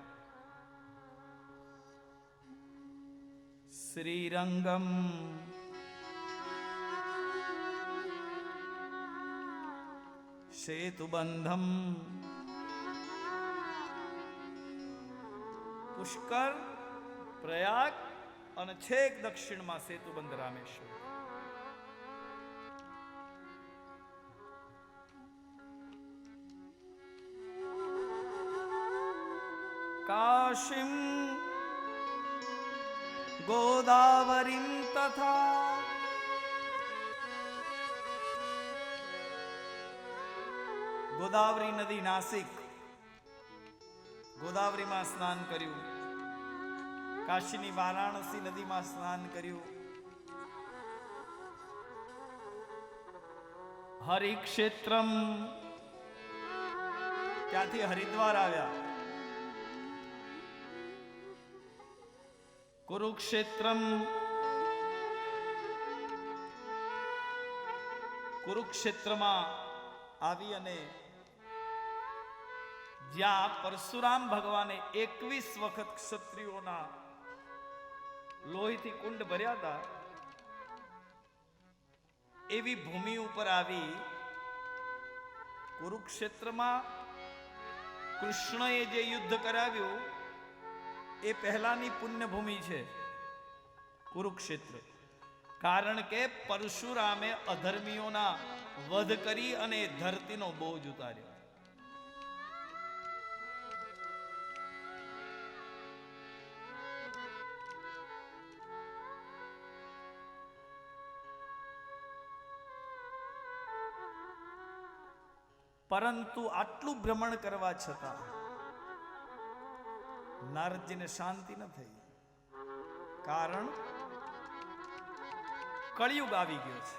શ્રીરંગમ સેતુબંધમ. પુષ્કર, પ્રયાગ અને છેક દક્ષિણમાં સેતુબંધ રામેશ્વર. કાશીમ ગોદાવરીમ તથા. ગોદાવરી નદી નાસિક, ગોદાવરીમાં સ્નાન કર્યું. કાશીની વારાણસી નદીમાં સ્નાન કર્યું. હરિક્ષેત્રમ, ત્યાંથી હરિદ્વાર આવ્યા. કુરુક્ષેત્રમ, કુરુક્ષેત્રમાં આવી અને જ્યાં પરશુરામ ભગવાને 21 વખત ક્ષત્રિયોના લોહીથી કુંડ ભર્યા હતા, એવી ભૂમિ ઉપર આવી. કુરુક્ષેત્રમાં કૃષ્ણએ જે યુદ્ધ કરાવ્યું એ પહેલાની પુણ્યભૂમિ છે કુરુક્ષેત્ર. કારણ કે પરશુરામે અધર્મીઓના વધ કરી અને ધરતીનો બોજ ઉતાર્યો. પરંતુ આટલું ભ્રમણ કરવા છતાં નારદજીને શાંતિ ન થઈ. કારણ કળિયુગ આવી ગયો છે.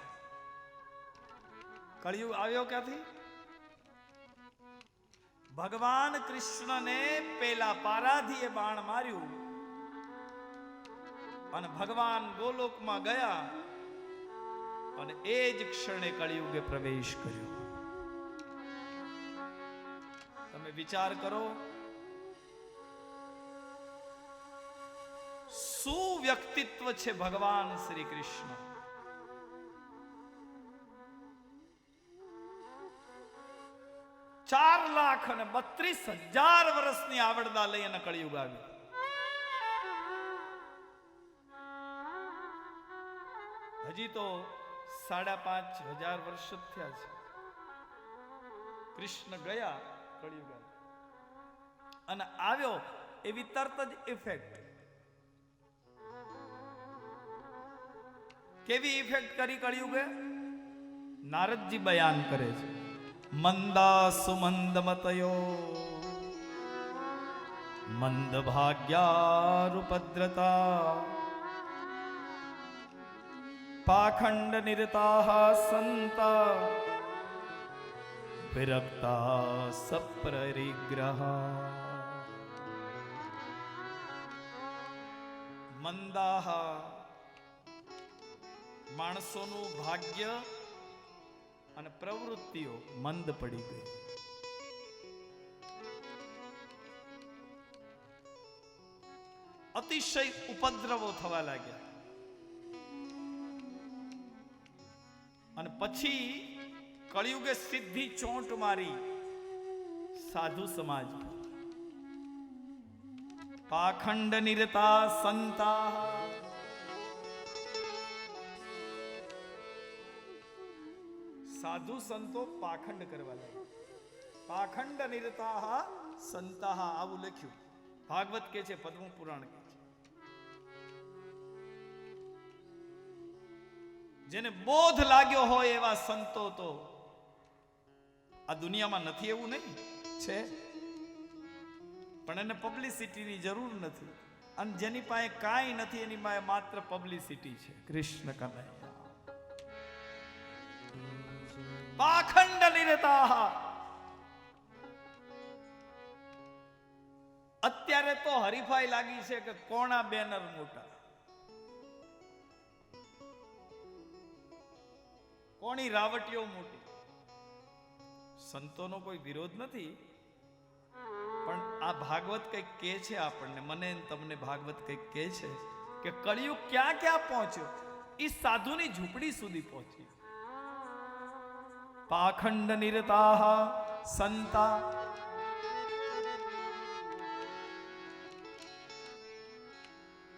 કળિયુગ આવ્યો ક્યાંથી? ભગવાન કૃષ્ણને પેલા પારાધીએ બાણ માર્યું અને ભગવાન ગોલોકમાં ગયા અને એ જ ક્ષણે કળિયુગે પ્રવેશ કર્યો. તમે વિચાર કરો, શું વ્યક્તિત્વ છે ભગવાન શ્રી કૃષ્ણ. ચાર લાખ અને 32,000 વર્ષની આવડતા લઈ અને કળિયુગ આવ્યું. હજી તો 5,500 વર્ષ જ થયા છે. કૃષ્ણ ગયા, કળિયુગ આવ્યો અને આવ્યો એવી તરત જ ઇફેક્ટ. કેવી ઇફેક્ટ કરી કળિયુગે? નારદજી બયાન કરે છે. મંદા સુમંદ મતયો મંદ ભાગ્યારુપદ્રતા પાખંડ નિરતાઃ સંતા વિરક્તા સપ્રરિગ્રહ. મંદાહ માણસોનું ભાગ્ય અને પ્રવૃત્તિઓ મંદ પડી ગઈ. અતિશય ઉપદ્રવો થવા લાગ્યા અને પછી કળિયુગે સીધી ચોંટ મારી સાધુ સમાજ. પાખંડ નિરતા સંતા સાધુ સંતો પાખંડ કરવા લાગ્યા. પાખંડ નિરતા સંતા આવું લખ્યું. ભાગવત કે છે, પદ્મ પુરાણ કે છે. જેને બોધ લાગ્યો હોય એવા સંતો તો આ દુનિયામાં નથી, એવું નહીં છે, પણ એને પબ્લિસિટીની જરૂર નથી. અને જેની પાસે કાંઈ નથી એની પાસે માત્ર પબ્લિસિટી છે. કૃષ્ણ કનૈયા. પાખંડ નિરતા. અત્યારે તો હરીફાઈ લાગી છે કે કોના બેનર મોટા, કોની રાવટીઓ મોટી. સંતોનો કોઈ વિરોધ નથી, પણ આ ભાગવત કંઈક કહે છે આપણને, મને તમને ભાગવત કંઈક કહે છે કે કળિયુગ ક્યાં ક્યાં પહોંચ્યો. એ સાધુની ઝૂંપડી સુધી પહોંચી. પાખંડ નિરતાઃ સંતા.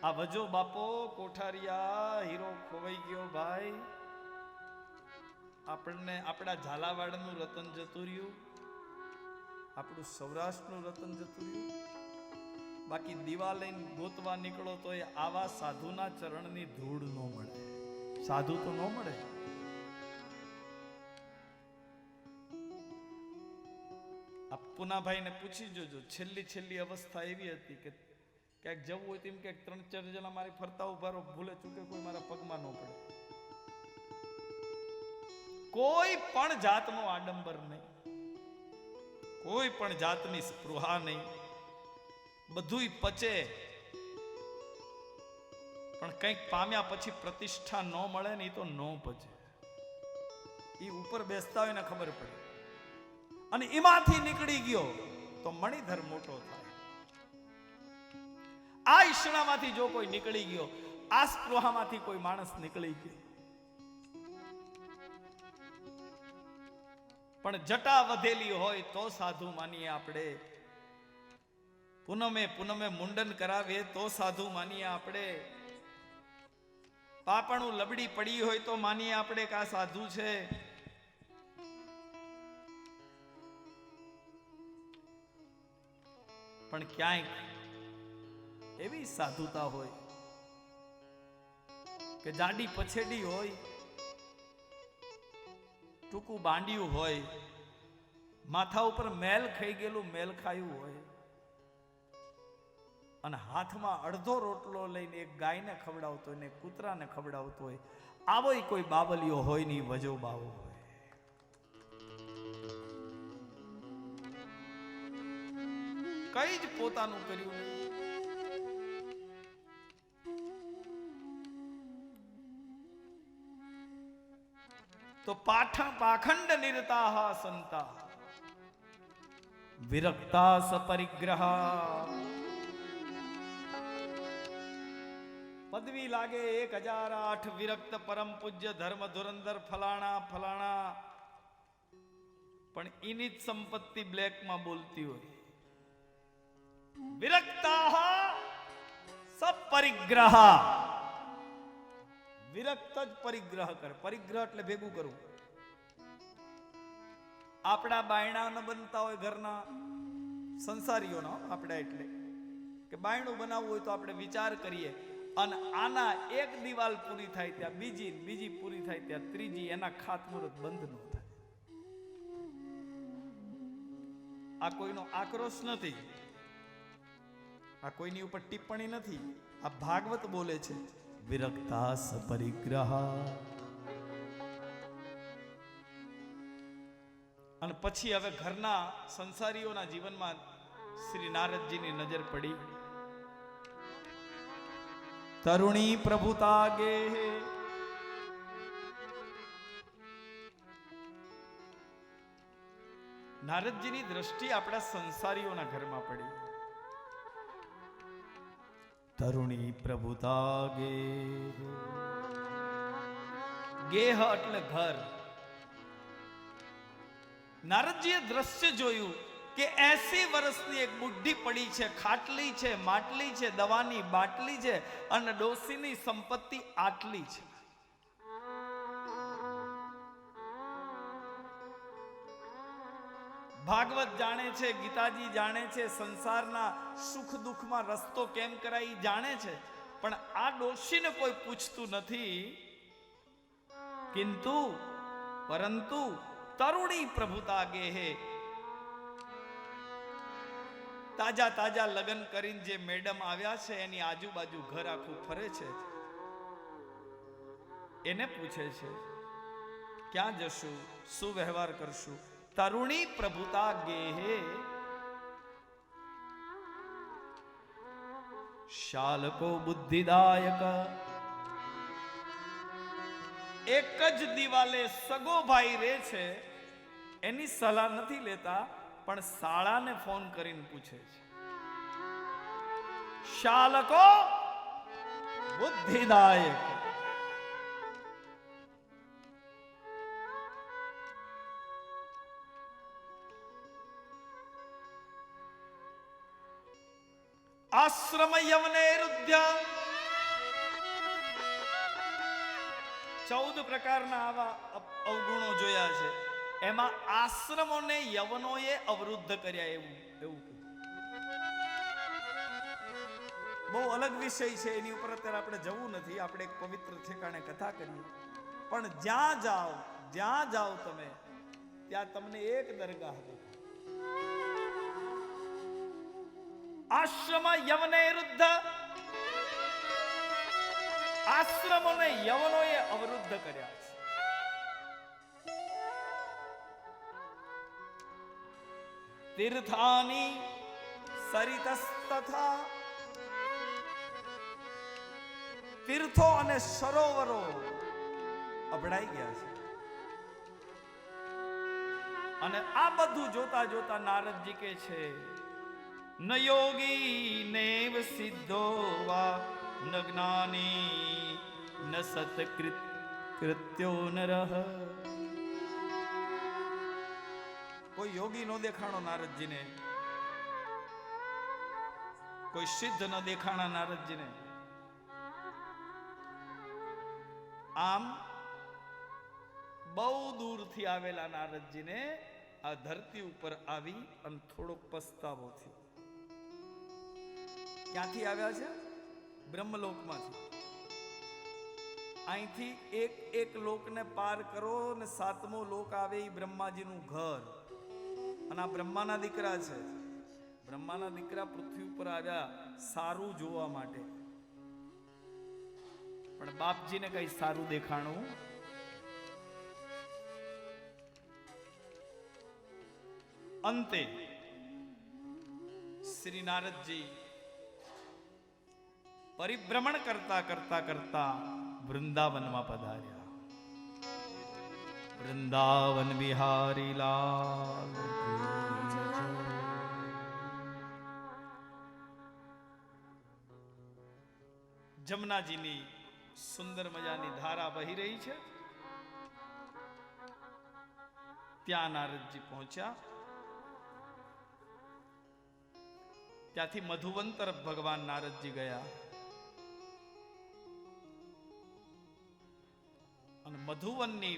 આ વજો બાપો કોઠારિયા હીરો ખોવાઈ ગયો ભાઈ. આપણને આપણા ઝાલાવાડનું રતન જતું રહ્યું, આપણું સૌરાષ્ટ્રનું રતન જતું રહ્યું. બાકી દીવા લઈને ગોતવા નીકળો તો એ આવા સાધુના ચરણની ધૂળ ન મળે. સાધુ તો ન મળે. આ પુનાભાઈને પૂછી જોજો, છેલ્લી અવસ્થા એવી હતી કે ક્યાંક જવું હોય તેમ ક્યાંક 3-4 જણા મારી ફરતા ઉભા રહો, ભૂલે ચૂકે કોઈ મારા પગમાં ન પડે. કોઈ પણ જાતનો આડંબર નહીં, કોઈ પણ જાતની સ્પૃહા નહીં, બધુંય પચે. પણ કંઈક પામ્યા પછી પ્રતિષ્ઠા ન મળે ને, એ તો ન પચે. એ ઉપર બેસતા હોય ને ખબર પડે. અને એમાંથી નીકળી ગયો તો મણિધર મોટો થાય. આ ઈશણામાંથી જો કોઈ નીકળી ગયો, આ સ્પૃહામાંથી કોઈ માણસ નીકળી ગયો, પણ જટા વધેલી હોય તો સાધુ માનીએ આપણે. પૂનમે મુંડન કરાવે તો સાધુ માનીએ આપણે. પાપણું લબડી પડી હોય તો માનીએ આપણે કે આ સાધુ છે. પણ ક્યાંક એવી સાધુતા હોય કે જાડી પછેડી હોય, ટૂંકું બાંડિયું હોય, માથા ઉપર મેલ ખાઈ ગયેલું મેલ ખાયું હોય, અને હાથમાં અડધો રોટલો લઈને એક ગાયને ખવડાવતો હોય ને કૂતરાને ખવડાવતો હોય. આવો કોઈ બાબલિયો હોય નહીં, વજો બાવો હોય. કઈ જ પોતાનું કર્યું નહીં. તો પાખંડ નિરતાહ સંતા વિરક્તા સપરિગ્રહ. પદવી લાગે 1008 વિરક્ત પરમ પૂજ્ય ધર્મ ધુરંધર ફલાણા ફલાણા, પણ એની જ સંપત્તિ બ્લેકમાં બોલતી હોય. વિરક્તા સપરિગ્રહ. વિરક્ત જ પરિગ્રહ કરે. પરિગ્રહ એટલે ભેગું કરવું. આપણા બાયણા ન બનતા હોય ઘરના, સંસારીઓના આપણા, એટલે કે બાયણું બનાવવું હોય તો આપણે વિચાર કરીએ અને આના એક દિવાલ પૂરી થાય ત્યાં બીજી, બીજી પૂરી થાય ત્યાં ત્રીજી, એના ખાતમુહૂર્ત બંધ ન થાય. આ કોઈનો આક્રોશ નથી, આ કોઈની ઉપર ટિપ્પણી નથી, આ ભાગવત બોલે છે. વિરક્તા સપરિગ્રહ. અને પછી હવે ઘરના સંસારીઓના જીવનમાં શ્રી નારદજીની નજર પડી. તરુણી પ્રભુતા ગે. નારદજીની દ્રષ્ટિ આપણા સંસારીઓના ઘરમાં પડી. તરુણી પ્રભુતા ગે. ગેહ એટલે ઘર. નારદજીએ દ્રશ્ય જોયું કે 80 વર્ષની એક બુઢી પડી છે, ખાટલી છે, માટલી છે, દવાની બાટલી છે, અને ડોસીની સંપત્તિ આટલી છે. ભાગવત જાણે છે, ગીતાજી જાણે છે, સંસારના સુખ દુઃખમાં રસ્તો કેમ કરાય જાણે છે, પણ આ ડોશીને કોઈ પૂછતું નથી. પરંતુ તરુણી પ્રભુતા ગે હે. તાજા તાજા લગ્ન કરીને જે મેડમ આવ્યા છે એની આજુબાજુ ઘર આખું ફરે છે, એને પૂછે છે ક્યાં જશું, શું વ્યવહાર કરશું. તરુણી પ્રભુતા ગેહે. શાલકો બુદ્ધિદાયક. એક જ દિવાલે સગો ભાઈ રહે છે, એની સલાહ નથી લેતા, પણ શાળાને ફોન કરીને પૂછે છે. શાલકો બુદ્ધિદાયક. આશ્રમ યવને રુદ્ધ્ય. 14 પ્રકારના આવા અવગુણો જોયા છે. એમાં આશ્રમોને યવનોએ અવરુદ્ધ કર્યા. એવું બહુ અલગ વિષય છે, એની ઉપર અત્યારે આપણે જવું નથી. આપણે એક પવિત્ર ઠેકાણે કથા કરીએ. પણ જ્યાં જાઓ તમે, ત્યાં તમને એક દરગાહ દેખાય. આશ્રમ યવને રુદ્ધ. આશ્રમોને યવનોએ અવરુદ્ધ કર્યા છે. તીર્થાની સરિતસ્તથા. તીર્થો અને સરોવરો અભડાઈ ગયા છે. અને આ બધું જોતા જોતા નારદજી કે છે ન યોગી નેવ સિદ્ધો વા ન જ્ઞાની ન સત્કૃત્યો નરઃ. કોઈ યોગી નો દેખાણો નારદજીને, કોઈ સિદ્ધ ન દેખાણા નારદજીને. આમ બહુ દૂરથી આવેલા નારદજીને આ ધરતી ઉપર આવી અને થોડોક પસ્તાવો થયો. ક્યાંથી આવ્યા છે? બ્રહ્મલોકમાંથી. અહીંથી એક લોકને પાર કરો ને 7મો લોક આવે એ બ્રહ્માજીનું ઘર. અને આ બ્રહ્માના દીકરા છે. બ્રહ્માના દીકરા પૃથ્વી ઉપર આવ્યા સારું જોવા માટે, પણ બાપજીને કઈ સારું દેખાણું. અંતે શ્રી નારદજી પરિભ્રમણ કરતા કરતા કરતા વૃંદાવનમાં પધાર્યા. વૃંદાવન બિહારી લાલ જમનાજીની સુંદર મજાની ધારા વહી રહી છે. ત્યાં નારદજી પહોંચ્યા. ત્યાંથી મધુવન તરફ ભગવાન નારદજી ગયા અને મધુવનની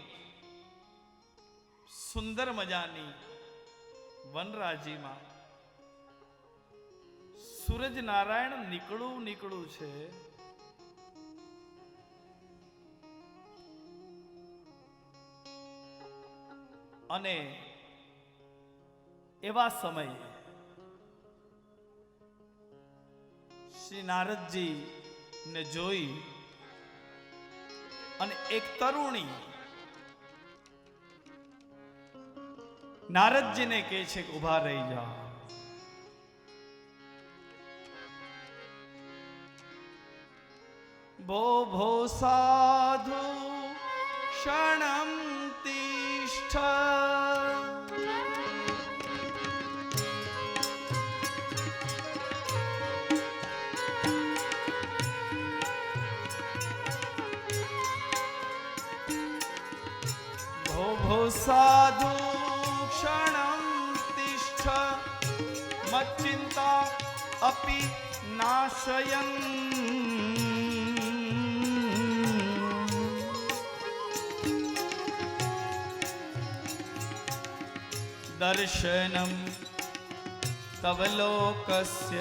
સુંદર મજાની વનરાજીમાં સૂરજ નારાયણ નીકળું છે. અને એવા સમયે શ્રી નારદજી ને જોઈ અને એક તરુણી નારદજીને કહે છે કે ઉભા રહી જાઓ. ભો ભો સાધુ ક્ષણમ તિષ્ઠ भो साधु क्षणं तिष्ठ मच्चिन्ता अपि नाशयन् दर्शनं तव लोकस्य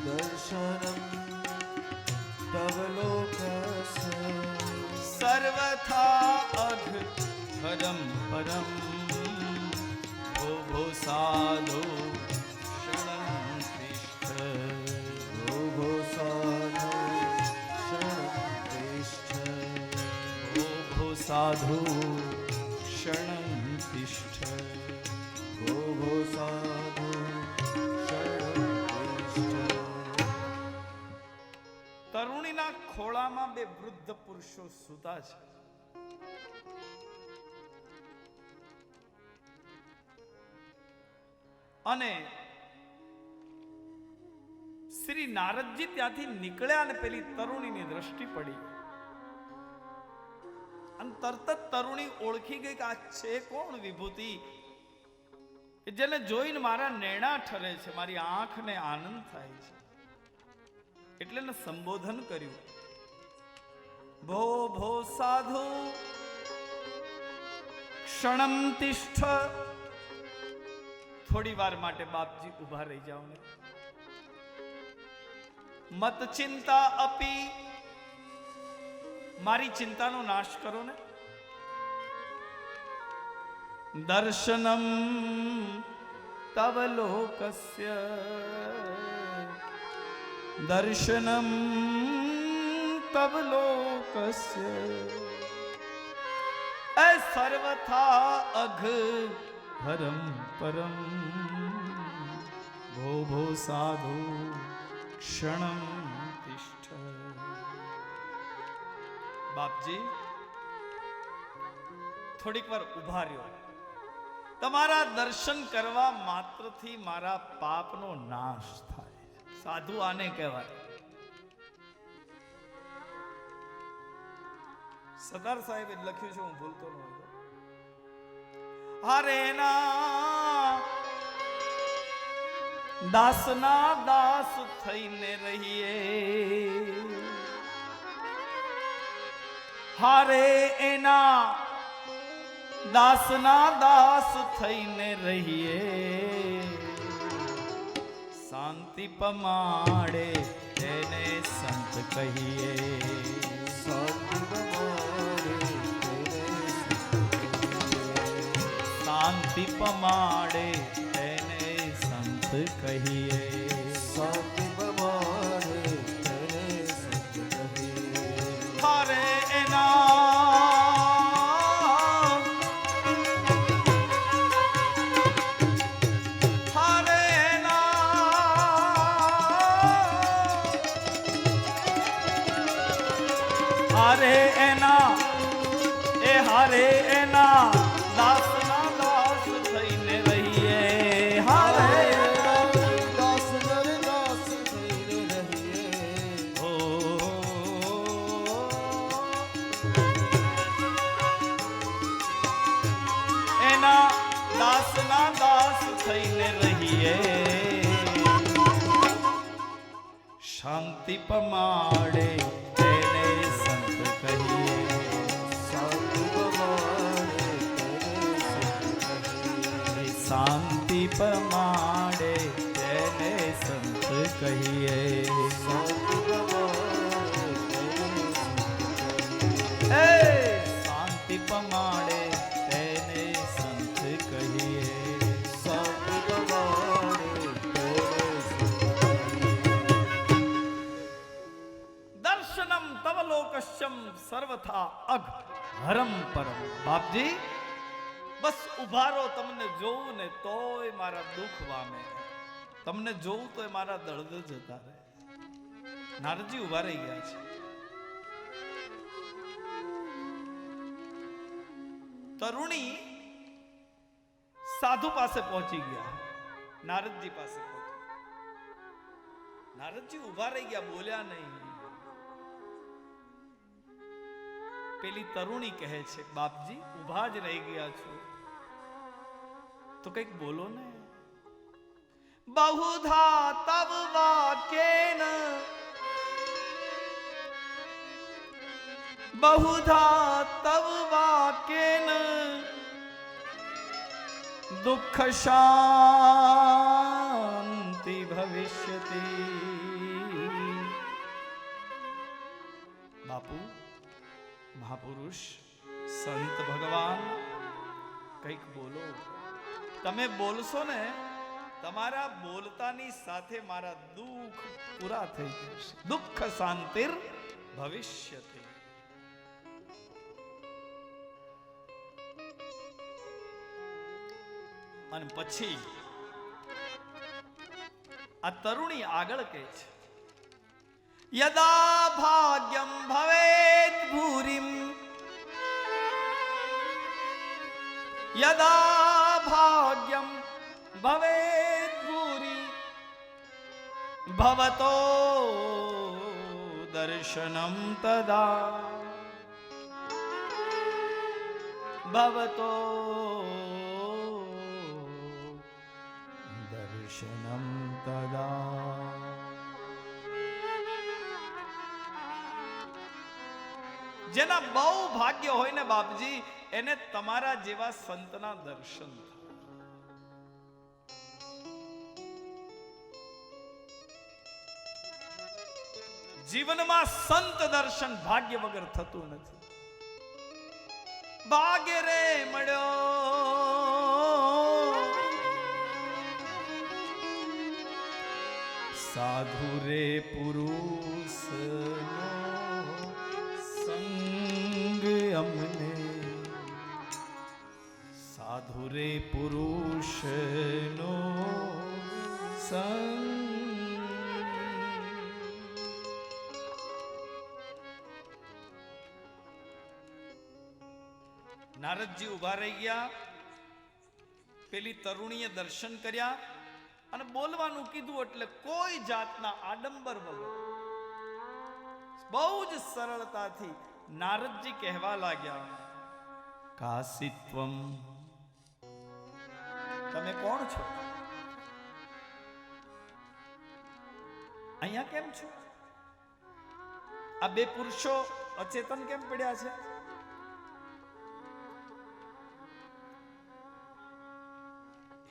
दर्शनं तव लोकस्य सर्वथा अघ परम परम भो भो साधु शरणं तिष्ठ भो भो साधु शरणं तिष्ठ भो भो साधु शरणं तिष्ठ भो भो साधु शरणं तिष्ठ. તરુણીના ખોળામાં બે વૃદ્ધ પુરુષો સૂતા છે. અને શ્રી નારદજી ત્યાંથી નીકળ્યા અને પેલી તરુણીની દ્રષ્ટિ પડી અને તરત જ તરુણી ઓળખી ગઈ કે આ છે કોણ વિભૂતિ કે જેને જોઈને મારા નેણા ઠરે છે, મારી આંખને આનંદ થાય છે. એટલે એને સંબોધન કર્યું, ભો ભો સાધુ ક્ષણમ તિષ્ઠ. થોડી વાર માટે બાપજી ઉભા રહી જાઓ ને. મત ચિંતા અપી, મારી ચિંતાનો નાશ કરો ને. દર્શનમ તવ લોકસ્ય, દર્શનમ તવ લોકસ્ય એ સર્વથા અઘ હરમ પરમ ભો ભો સાધુ ક્ષણમ તિષ્ઠ. બાપજી થોડીક વાર ઉભા રહ્યો. તમારા દર્શન કરવા માત્રથી મારા પાપનો નાશ થાય. સાધુ આને કહેવાય. સરદાર સાહેબે લખ્યું છે, હું ભૂલતો ન હતો. હરે ના દાસના દાસ થઈને રહીએ, હારે એના દાસના દાસ થઈને રહીએ. શાંતિ પમાડે તેને સંત કહીએ, શાંતિ પમાડે તેને શાંતિ પમાડે તેને સંત કહીએ. શાંતિ પમાડે તેને સંત કહીએ. હરે એના હરે એના હારે એના દાસના દાસ થઈને રહીએ. હારે દાસ નર દાસ થઈને રહીએ. ઓ એના દાસના દાસ થઈને રહીએ. શાંતિ પમાડે તેને સંત કહીએ. શાંતિ પમાડે તેને સંત કહીએ. શાંતિ પમાડે તેને સંત કહીએ. શાંતિ પમાડે તેને સંત કહીએ. એ શાંતિ પમાડે તેને સંત કહીએ. શાંતિ પમાડે તેને સંત દર્શનમ તવ લોકશ્યમ સર્વથા અઘ હરમ પરમ. બાપજી બસ ઉભા રહો, તમને જોઉં ને તોય મારા દુઃખ વામે, તમને જોઉં તોય મારા દર્દ જતા રહે. નારદજી ઉભા રહી ગયા છે. તરુણી સાધુ પાસે પહોંચી ગયા, નારદજી પાસે પહોંચી. નારદજી ઉભા રહી ગયા, બોલ્યા નહીં. પેલી તરુણી કહે છે, બાપજી ઉભા જ રહી ગયા છો તો કંઈક બોલો ને. બહુધા તવ વાક્યેન બહુધા તવ વાક્યેન દુઃખ શાંતિ ભવિષ્યતિ. બાપુ મહાપુરુષ સંત ભગવાન કંઈક બોલો. તમે બોલશો ને, તમારા બોલતાની સાથે મારા દુઃખ પૂરા થઈ જશે. દુઃખ શાંતિર ભવિષ્યતિ. અને પછી આ તરુણી આગળ કહે છે, યદા ભાગ્યમ ભવેત ભૂરિમ યદા ભાગ્યમ ભવેત ભૂરી ભવતો દર્શનમ તદા ભવતો દર્શનમ તદા. જેના બહુ ભાગ્ય હોય ને બાપજી, એને તમારા જેવા સંતના દર્શન થાય. જીવનમાં સંત દર્શન ભાગ્ય વગર થતું નથી. ભાગ્ય રે મળ્યો સાધુ રે પુરુષ સંગ અમને. સાધુ રે પુરુષ નો સંગ. નારદજી ઉભા રહી ગયા, પેલી તરુણીએ દર્શન કર્યા અને બોલવાનું કીધું એટલે કોઈ જાતના આડંબર વગર બહુ જ સરળતાથી નારદજી કહેવા લાગ્યા, કાશીત્વમ, તમે કોણ છો? અહીંયા કેમ છો? આ બે પુરુષો અચેતન કેમ પડ્યા છે?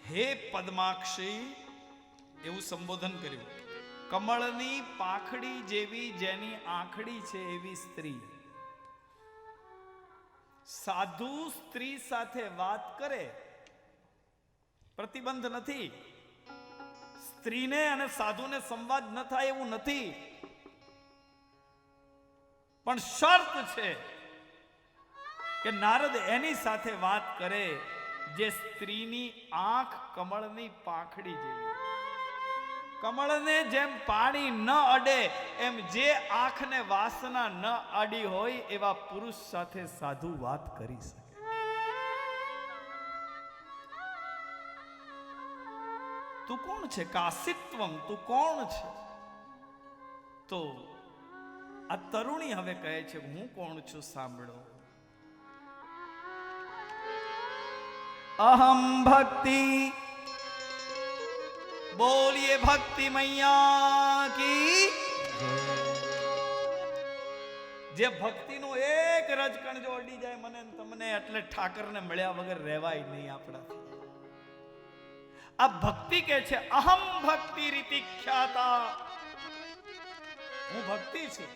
હે પદ્માક્ષી, એવું સંબોધન કર્યું. કમળની પાંખડી જેવી જેની આંખડી છે એવી સ્ત્રી. સાધુ સ્ત્રી સાથે વાત કરે, પ્રતિબંધ નથી. સ્ત્રીને અને સાધુને સંવાદ ન થાય એવું નથી, પણ શરત છે કે નારદ એની સાથે વાત કરે જે સ્ત્રીની આંખ કમળની પાંખડી જેવી. કમળને જેમ પાણી ન અડે એમ જે આંખને વાસના ન અડી હોય એવા પુરુષ સાથે સાધુ વાત કરી શકે. તું કોણ છે? કાસિત્વમ, તું કોણ છે? તો આ તરુણી હવે કહે છે હું કોણ છું, સાંભળો. અહમ ભક્તિ, બોલીએ ભક્તિ મૈયા કી. જે ભક્તિનો એક રજકણ જો અડી જાય મને ને તમને, એટલે ઠાકરને મળ્યા વગર રહેવાય નહીં આપણાથી. આ ભક્તિ કે છે અહમ ભક્તિ રીતિ ખ્યાતા, હું ભક્તિ છું.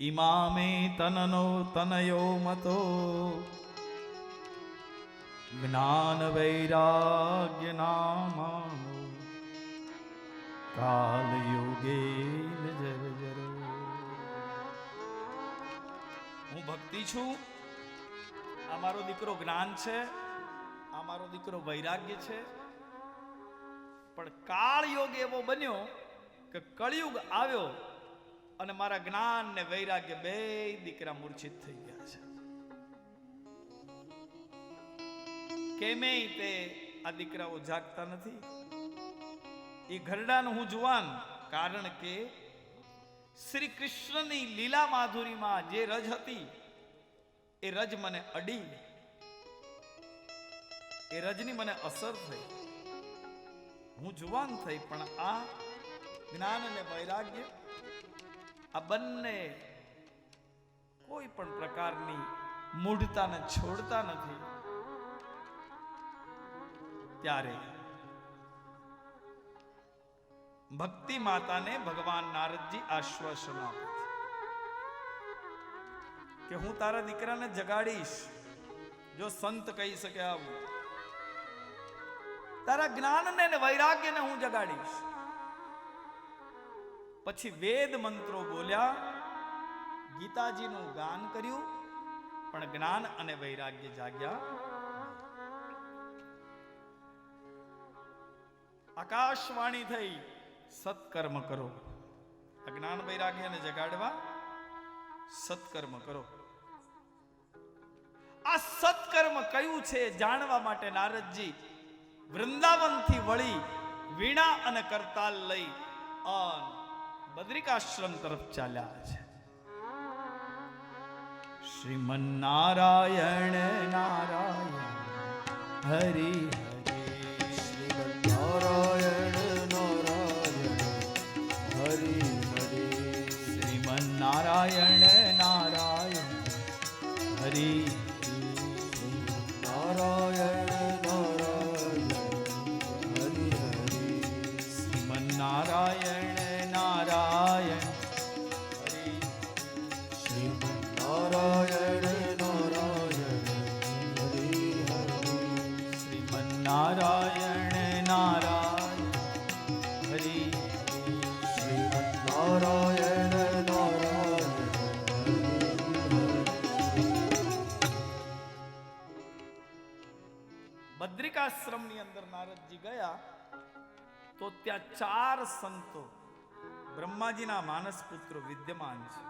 ઇમામે તનનો તનયો મતો જ્ઞાન વૈરાગ્ય નામાનો કાલ યોગે જરો. હું ભક્તિ છું. આ મારો દીકરો જ્ઞાન છે, આ મારો દીકરો વૈરાગ્ય છે. પણ કાળ યોગ એવો બન્યો કે કળિયુગ આવ્યો અને મારા જ્ઞાન ને વૈરાગ્ય બે દીકરા મૂર્છિત થઈ ગયા છે. કેમેય તે આ દીકરાઓ જાગતા નથી. એ ઘરડાનું હું જુવાન, કારણ કે શ્રી કૃષ્ણની લીલા માધુરીમાં જે રજ હતી એ રજ મને અડી, એ રજની મને અસર થઈ. હું જુવાન થઈ, પણ આ જ્ઞાન અને વૈરાગ્ય આ બંને કોઈ પણ પ્રકારની મૂઢતાને છોડતા નથી. ત્યારે ભક્તિ માતાને ભગવાન નારદજી આશ્વાસન આપે છે કે હું તારા દીકરાને જગાડીશ. જો સંત કહી શકે આવું, તારા જ્ઞાનને ને વૈરાગ્યને હું જગાડીશ. પછી વેદ મંત્રો બોલ્યા, ગીતાજીનું ગાન કર્યું, પણ જ્ઞાન અને વૈરાગ્ય જાગ્યા. આકાશવાણી થઈ, સત્કર્મ કરો. અજ્ઞાન વૈરાગ્યને જગાડવા સત્કર્મ કરો. આ સત્કર્મ કયું છે જાણવા માટે નારદજી વૃંદાવનથી વળી વીણા અને કરતાલ લઈ બદ્રિકાશ્રમ તરફ ચાલ્યા છે. શ્રીમન નારાયણ નારાયણ હરિ નારાયણ નારાયણ હરિ હરિ. શ્રીમન નારાયણ નારાયણ હરિ નારાયણ નારાયણ હરિ હરિ. શ્રીમન નારાયણ નારાયણ હરિ. શ્રીમન નારાયણ નારાયણ હરિ હરિ. શ્રીમન નારાયણ નારાયણ હરિ. શ્રીમન નારાયણ નારાયણ હરિ હરિ. બદ્રિકાશ્રમની અંદર નારદજી ગયા તો ત્યાં 4 સંતો બ્રહ્માજીના માનસ પુત્રો વિદ્યમાન છે.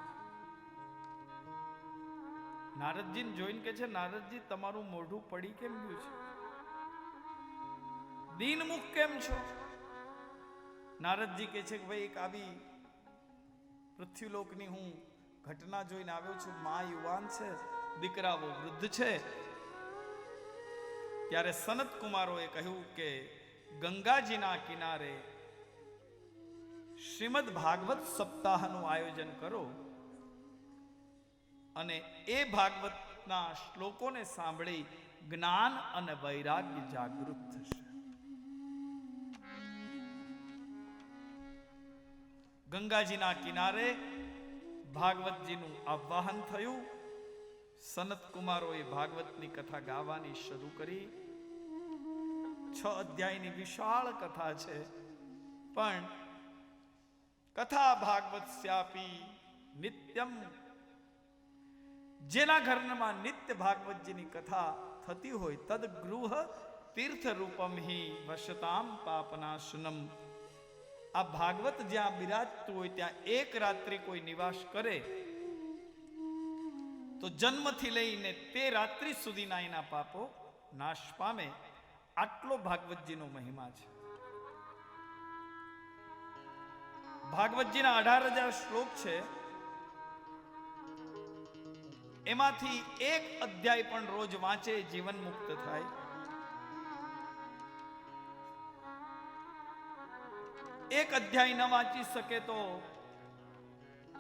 નારદજીને જોઈને કે છે, નારદજી તમારું મોઢું પડી કેમ ગયું છે? દીનમુખ કેમ છો? નારદજી કહે છે કે ભાઈ એક આવી પૃથ્વીલોકની હું ઘટના જોઈને આવ્યો છું. મા યુવાન છે, દીકરાઓ વૃદ્ધ છે. ત્યારે સનત કુમારોએ કહ્યું કે ગંગાજીના કિનારે શ્રીમદ ભાગવત સપ્તાહનું આયોજન કરો અને એ ભાગવતના શ્લોકોને સાંભળી જ્ઞાન અને વૈરાગ્ય જાગૃત થશે. ગંગાજીના કિનારે ભાગવતજીનું આવાહન થયું. સનત કુમારોએ ભાગવતની કથા ગાવાની શરૂ કરી. 6 અધ્યાયની વિશાળ કથા છે, પણ કથા ભાગવત સ્યાપી નિત્યમ, જેના ઘરમાં નિત્ય ભાગવતજીની કથા થતી હોય તદ ગૃહ તીર્થ રૂપમ હિ વશતામ પાપનાશનમ. આ ભાગવત જ્યાં બિરાજતું હોય ત્યાં એક રાત્રિ કોઈ નિવાસ કરે તો જન્મથી લઈને તે રાત્રિ સુધીના એના પાપો નાશ પામે. આટલો ભાગવતજીનો મહિમા છે. ભાગવતજીના 18,000 શ્લોક છે. એમાંથી એક અધ્યાય પણ રોજ વાંચે જીવન મુક્ત થાય. એક અધ્યાય ન વાંચી શકે તો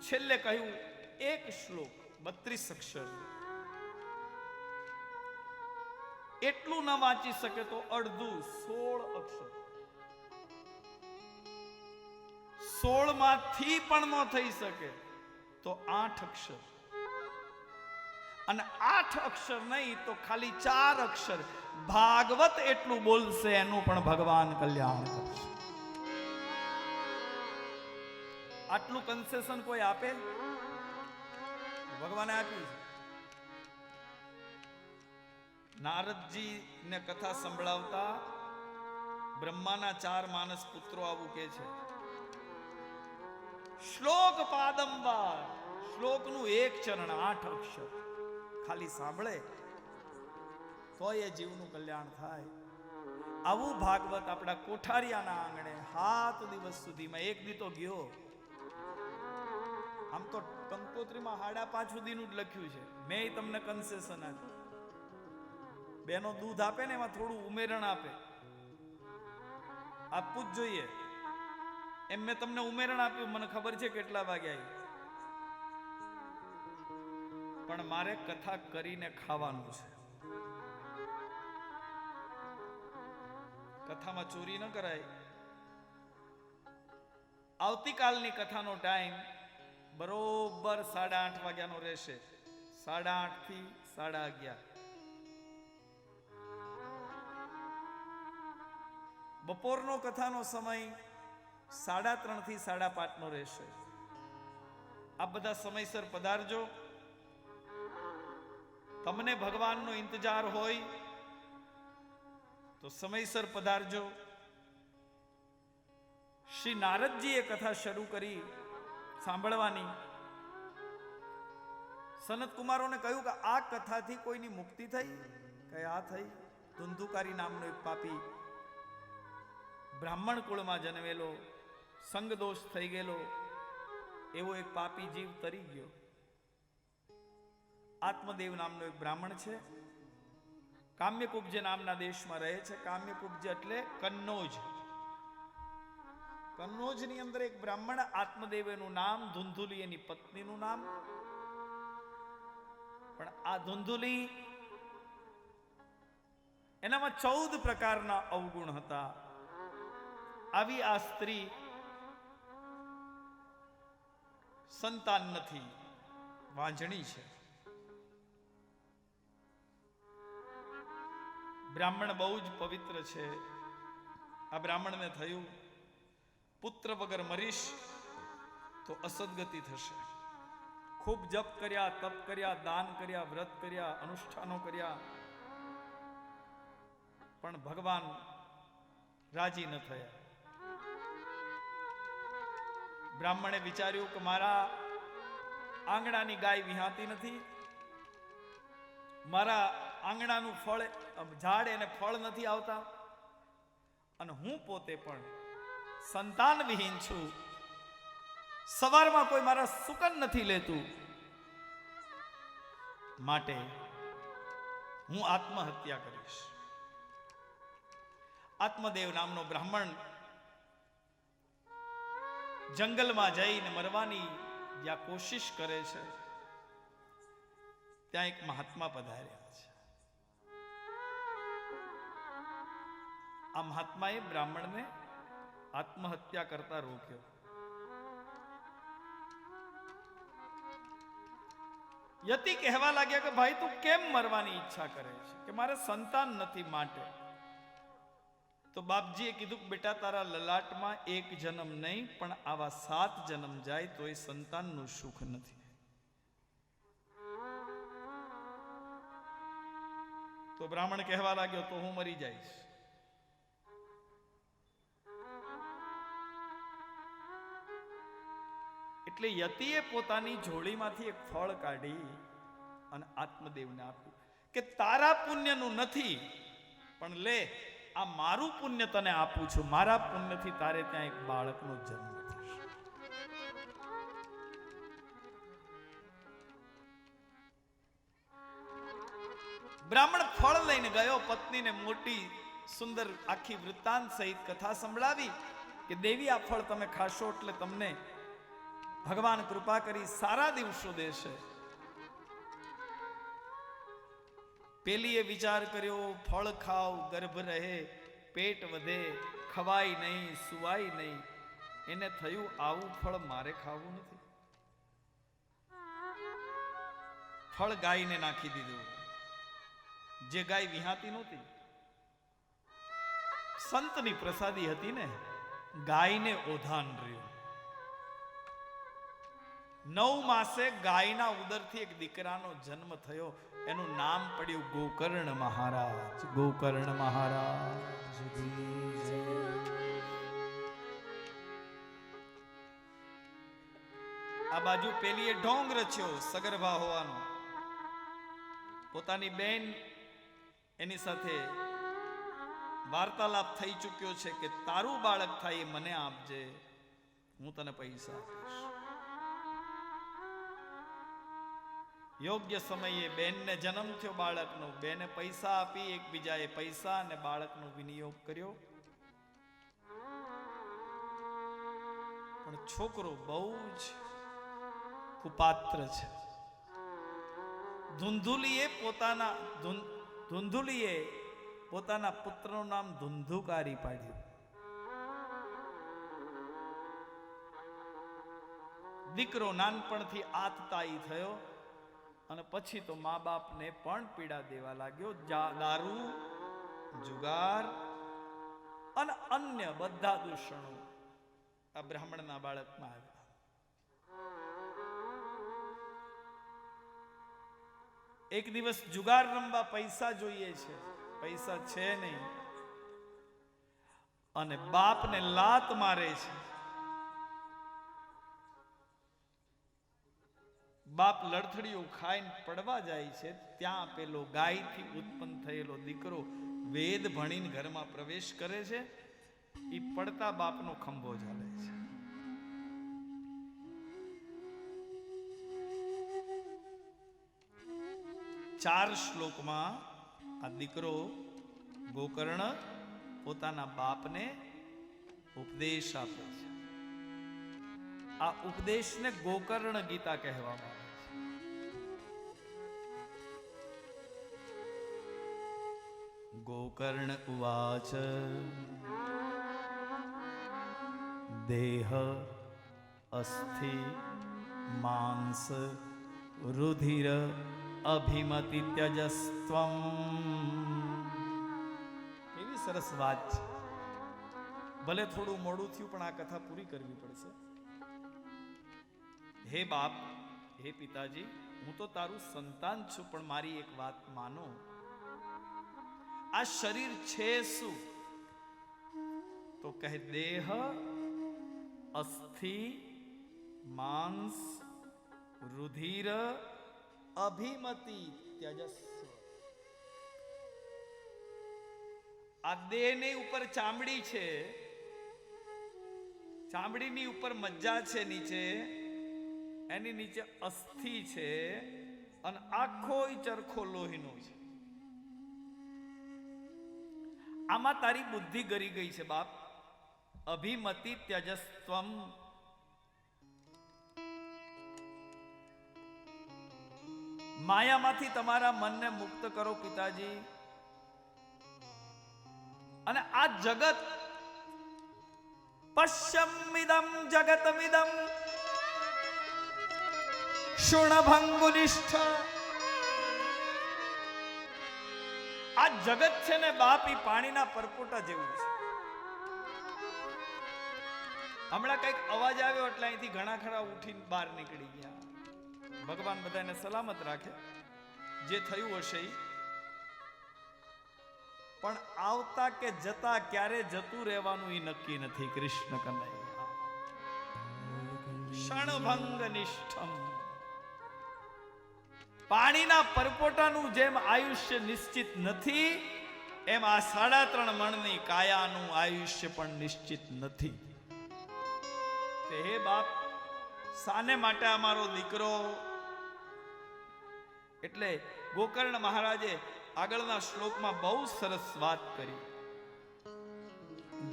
છેલ્લે કહ્યું એક શ્લોક 32 અક્ષર, એટલું ન વાંચી શકે તો અડધું 16 અક્ષર. 16 માંથી પણ ન થઈ શકે તો 8 અક્ષર, અને 8 અક્ષર નહીં તો ખાલી 4 અક્ષર ભાગવત એટલું બોલશે એનું પણ ભગવાન કલ્યાણ કરશે. આટલું કન્સેશન કોઈ આપે? ભગવાને આપ્યું છે. નારદજી ને કથા સંભળાવતા બ્રહ્માના 4 માનસ પુત્રો આવું કે છે, શ્લોક પાદંબર, શ્લોકનું એક ચરણ 8 અક્ષર ખાલી સાંભળે તો એ જીવનું કલ્યાણ થાય. આવું ભાગવત આપણા કોઠારિયાના આંગણે 7 દિવસ સુધીમાં, એક દી તો ગયો. આમ તો કંકોત્રીમાં 5.5 સુધીનું જ લખ્યું છે. મેં તમને કન્સેશન આપ્યું. બેનો દૂધ આપે ને એમાં થોડું ઉમેરણ આપે, આપવું જ જોઈએ. એમ મેં તમને ઉમેરણ આપ્યું, મને ખબર છે કેટલા વાગ્યા, પણ મારે કથા કરીને ખાવાનું છે. કથામાં ચોરી ન કરાય. આવતીકાલની કથાનો ટાઈમ બરોબર 8:30 વાગ્યાનો રહેશે. 8:30 થી 11:30. બપોરનો કથાનો સમય 3:30 થી 5:30 નો રહેશે. આ બધા સમયસર પધારજો. તમને ભગવાનનો ઇંતજાર હોય તો સમયસર પધારજો. શ્રી નારદજીએ કથા શરૂ કરી સાંભળવાની. સનત કુમારોને કહ્યું કે આ કથાથી કોઈની મુક્તિ થઈ? કે આ થઈ. ધુંધુકારી નામનો એક પાપી, બ્રાહ્મણ કુળમાં જન્મેલો, સંગદોષ થઈ ગયેલો એવો એક પાપી જીવ તરી ગયો. આત્મદેવ નામનો એક બ્રાહ્મણ છે, કામ્યકુબ્જ નામના દેશમાં રહે છે. કામ્યકુબ્જ એટલે કન્નોજ. કન્નોજની અંદર એક બ્રાહ્મણ, આત્મદેવ એનું નામ, ધુંધુલી એની પત્નીનું નામ. પણ આ ધુંધુલી, એનામાં 14 પ્રકારના અવગુણ હતા. આવી આ સ્ત્રી સંતાન નથી, વાંજણી છે. બ્રાહ્મણ બહુ જ પવિત્ર છે. આ બ્રાહ્મણને થયું પુત્ર વગર મરીશ તો અસદગતિ થશે. ખૂબ જપ કર્યા, તપ કર્યા, દાન કર્યા, વ્રત કર્યા, અનુષ્ઠાનો કર્યા, પણ ભગવાન રાજી ન થયા. બ્રાહ્મણે વિચાર્યું કે મારા આંગણાની ગાય વિહાતી નથી, મારા આંગણાનું ફળ ઝાડ એને ફળ નથી આવતા, અને હું પોતે પણ સંતાન વિહીન છું. સવારમાં કોઈ મારા સુકન નથી લેતું, માટે હું આત્મહત્યા કરીશ. આત્મદેવ નામનો બ્રાહ્મણ જંગલમાં જઈને મરવાની જ્યાં કોશિશ કરે છે, ત્યાં એક મહાત્મા પધાર્યા છે. આ મહાત્માએ બ્રાહ્મણને આત્મહત્યા કરતા રોક્યો. યતિ કહેવા લાગ્યા કે ભાઈ તું કેમ મરવાની ઈચ્છા કરે છે? કે મારે સંતાન નથી માટે. તો બાપજીએ કીધું કે બેટા તારા લલાટમાં એક જન્મ નહીં પણ આવા 7 જન્મ જાય તો એ સંતાનનું સુખ નથી. તો બ્રાહ્મણ કહેવા લાગ્યો તો હું મરી જઈશ. એટલે યતિએ પોતાની ઝોળીમાંથી એક ફળ કાઢી અને આત્મદેવને આપ્યું કે તારા પુણ્યનું નથી, પણ લે આ મારું પુણ્ય તને આપું છું, મારા પુણ્યથી તારે ત્યાં એક બાળકનો જન્મ થશે. બ્રાહ્મણ ફળ લઈને ગયો, પત્નીને મોટી સુંદર આખી વૃત્તાંત સહિત કથા સંભળાવી કે દેવી આ ફળ તમે ખાશો એટલે તમને ભગવાન કૃપા કરી સારા દિવસો દેશે. પેલીએ વિચાર કર્યો, ફળ ખાવ, ગર્ભ રહે, પેટ વધે, ખવાય નહીં, સુવાય નહીં. એને થયું આવું ફળ મારે ખાવું નથી. ફળ ગાયને નાખી દીધું. જે ગાય વિહાતી નહોતી, સંતની પ્રસાદી હતી ને, ગાયને ઓધાન રહ્યું. 9 માસે ગાયના ઉદરથી એક દીકરાનો જન્મ થયો. એનું નામ પડ્યું ગોકર્ણ મહારાજ. ગોકર્ણ મહારાજ. આ બાજુ પેલીએ ઢોંગ રચ્યો, સગર્ભા હોવાનો. પોતાની બેન એની સાથે વાર્તાલાપ થઈ ચૂક્યો છે કે તારું બાળક થાય એ મને આપજે, હું તને પૈસા આપીશ. યોગ્ય સમયે બેનને જન્મ થયો બાળકનો. બેને પૈસા આપી, એકબીજાએ પૈસા અને બાળકનો વિનિયોગ કર્યો. પણ છોકરો બહુ જ કુપાત્ર છે. ધુંધુલીએ પોતાના પુત્રનું નામ ધુંધુકારી પાડ્યું. દીકરો નાનપણથી આતતાઈ થયો અને પછી તો મા બાપને પણ પીડા દેવા લાગ્યો. દારૂ, જુગાર અને અન્ય બધા દૂષણો આ બ્રાહ્મણના બાળકમાં આવ્યા. એક દિવસ જુગાર રમવા પૈસા જોઈએ છે, પૈસા છે નહીં, અને બાપને લાત મારે છે. બાપ લડથડીઓ ખાઈને પડવા જાય છે. ત્યાં પેલો ગાયથી ઉત્પન્ન થયેલો દીકરો વેદ ભણીને ઘરમાં પ્રવેશ કરે છે. એ પડતા બાપનો ખંભો ઝાલે છે. ચાર શ્લોકમાં આ દીકરો ગોકર્ણ પોતાના બાપને ઉપદેશ આપે છે. આ ઉપદેશને ગોકર્ણ ગીતા કહેવામાં આવે છે. ગોકર્ણ ઉવાચ દેહ અસ્થિ માંસ રુધિર અભિમતિ ત્યજસ્ત્વમ. એવી સરસ વાત છે. ભલે થોડું મોડું થયું પણ આ કથા પૂરી કરવી પડશે. હે બાપ, હે પિતાજી, હું તો તારું સંતાન છું, પણ મારી એક વાત માનો. આ શરીર છે શું? તો કહે દેહ અસ્થિ માંસ રુધિર અભિમતિ ત્યજસ્વ. આ દેહની ઉપર ચામડી છે, ચામડીની ઉપર મજ્જા છે, નીચે એની નીચે અસ્થિ છે, અને આખો ચરખો લોહીનો છે. આમાં તારી બુદ્ધિ ગરી ગઈ છે બાપ. અભિમતિ ત્યજસ્ત્વમ. માયામાંથી તમારા મનને મુક્ત કરો પિતાજી. અને આ જગત, પશ્યમિદમ જગતમિદમ શુણભંગુનિષ્ઠ. આ જગત છે ને બાપ, ઈ પાણીના પરપોટા જેવું છે. હમણાં કઈક અવાજ આવ્યો એટલે અહીંથી ઘણા ખરા ઉઠીને બહાર નીકળી ગયા. ભગવાન બધાને સલામત રાખે. જે થયું હશે ઈ. પણ આવતા કે જતા ક્યારે જતું રહેવાનું ઈ નક્કી નથી. કૃષ્ણ કનૈયા. ક્ષણભંગ નિષ્ઠમ. પાણીના પરપોટાનું જેમ આયુષ્ય નિશ્ચિત નથી, એમ આ 3.5 મણની કાયાનું આયુષ્ય પણ નિશ્ચિત નથી. તે હે બાપ, સાને માટે અમારો દીકરો. એટલે ગોકર્ણ મહારાજે આગળના શ્લોકમાં બહુ સરસ વાત કરી.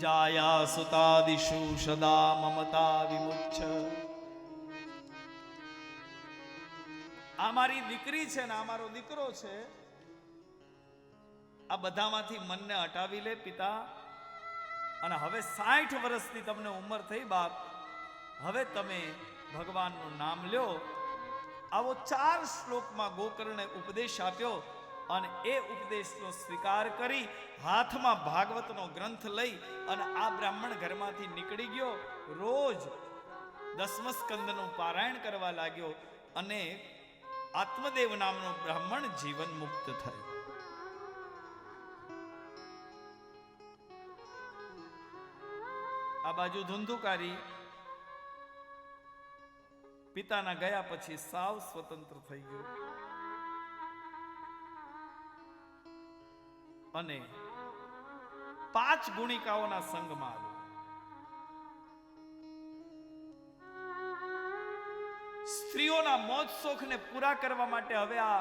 જાયા સુતાદિષુ સદા મમતા વિમુચ્છ. આ મારી દીકરી છે ને આ મારો દીકરો છે, આ બધામાંથી મનને હટાવી લે પિતા. અને હવે 60 વર્ષની તમને ઉંમર થઈ બાપ, હવે તમે ભગવાનનું નામ લ્યો. આવો 4 શ્લોકમાં ગોકર્ણે ઉપદેશ આપ્યો. અને એ ઉપદેશનો સ્વીકાર કરી હાથમાં ભાગવતનો ગ્રંથ લઈ અને આ બ્રાહ્મણ ઘરમાંથી નીકળી ગયો. રોજ 10મ સ્કંદનું પારાયણ કરવા લાગ્યો અને આત્મદેવ નામનો બ્રાહ્મણ જીવન મુક્ત થયો. આ બાજુ ધુંધુકારી પિતાના ગયા પછી સાવ સ્વતંત્ર થઈ ગયો અને 5 ગુણિકાઓના સંગમાં આવ્યો. સ્ત્રીઓના મોજ શોખને પૂરા કરવા માટે હવે આ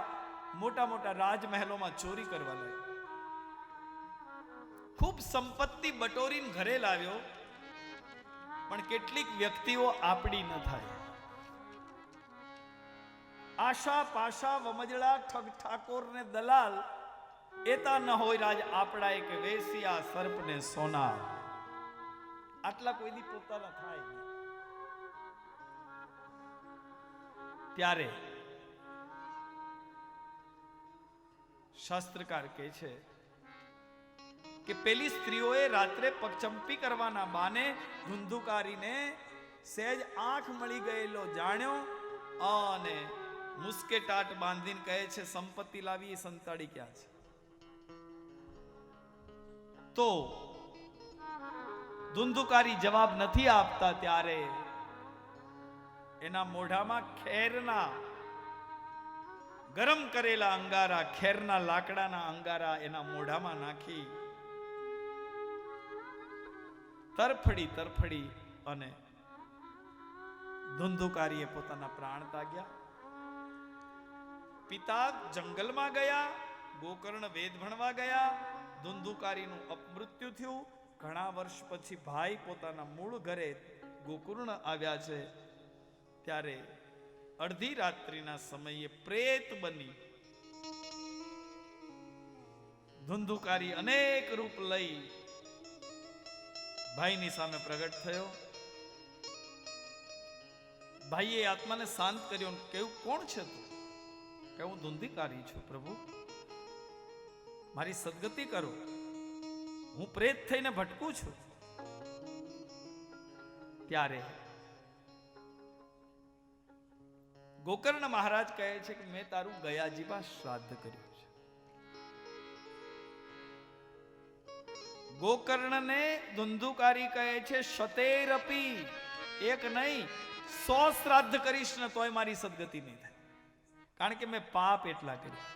મોટા મોટા રાજમહેલોમાં ચોરી કરવા લાગ્યો. ખૂબ સંપત્તિ બટોરીને ઘરે લાવ્યો, પણ કેટલીક વ્યક્તિઓ આપડી ન થાય. આશા પાશા વમજડા ઠગ ઠાકોર ને દલાલ એતા ન હોય રાજ આપડા કે વેસિયા સર્પ ને સોના. આટલા કોઈ દી પોતાના થાય નહીં. ત્યારે શાસ્ત્રકાર કહે છે કે પેલી સ્ત્રીઓએ રાત્રે પગચંપી કરવાના બાને ધુંધુકારીને સહેજ આંખ મળી ગયેલો જાણ્યો અને મુસ્કે ટાટ બાંધીને કહે છે સંપત્તિ લાવી સંતાડી ક્યાં છે. તો ધુંધુકારી જવાબ નથી આપતા ત્યારે એના મોઢામાં ખેરના ગરમ કરેલા અંગારા, ખેરના લાકડાના અંગારા એના મોઢામાં નાખી તરફડી અને ધુંધુકારીએ પોતાના પ્રાણ ત્યાગ્યા. પિતા જંગલમાં ગયા, ગોકર્ણ વેદ ભણવા ગયા, ધુંધુકારીનું અપમૃત્યુ થયું. ઘણા વર્ષ પછી ભાઈ પોતાના મૂળ ઘરે ગોકર્ણ આવ્યા છે. ત્યારે અડધી રાત્રિના સમયે પ્રેત બની ધુંધુકારી અનેક રૂપ લઈ ભાઈની સામે પ્રગટ થયો. ભાઈએ આત્માને શાંત કર્યો. કેવું કોણ છે તું? કે હું ધુંધુકારી છું પ્રભુ, મારી સદગતિ કરો, હું પ્રેત થઈને ભટકું છું. ત્યારે ગોકર્ણ મહારાજ કહે છે કે મેં તારું ગયાજીમાં શ્રાદ્ધ કર્યું છે. ગોકર્ણને ધુંધુકારી કહે છે શતેરપી, એક નહીં 100 શ્રાદ્ધ કરીશ ને તોય મારી સદગતિ નહીં થાય, કારણ કે મેં પાપ એટલા કર્યા.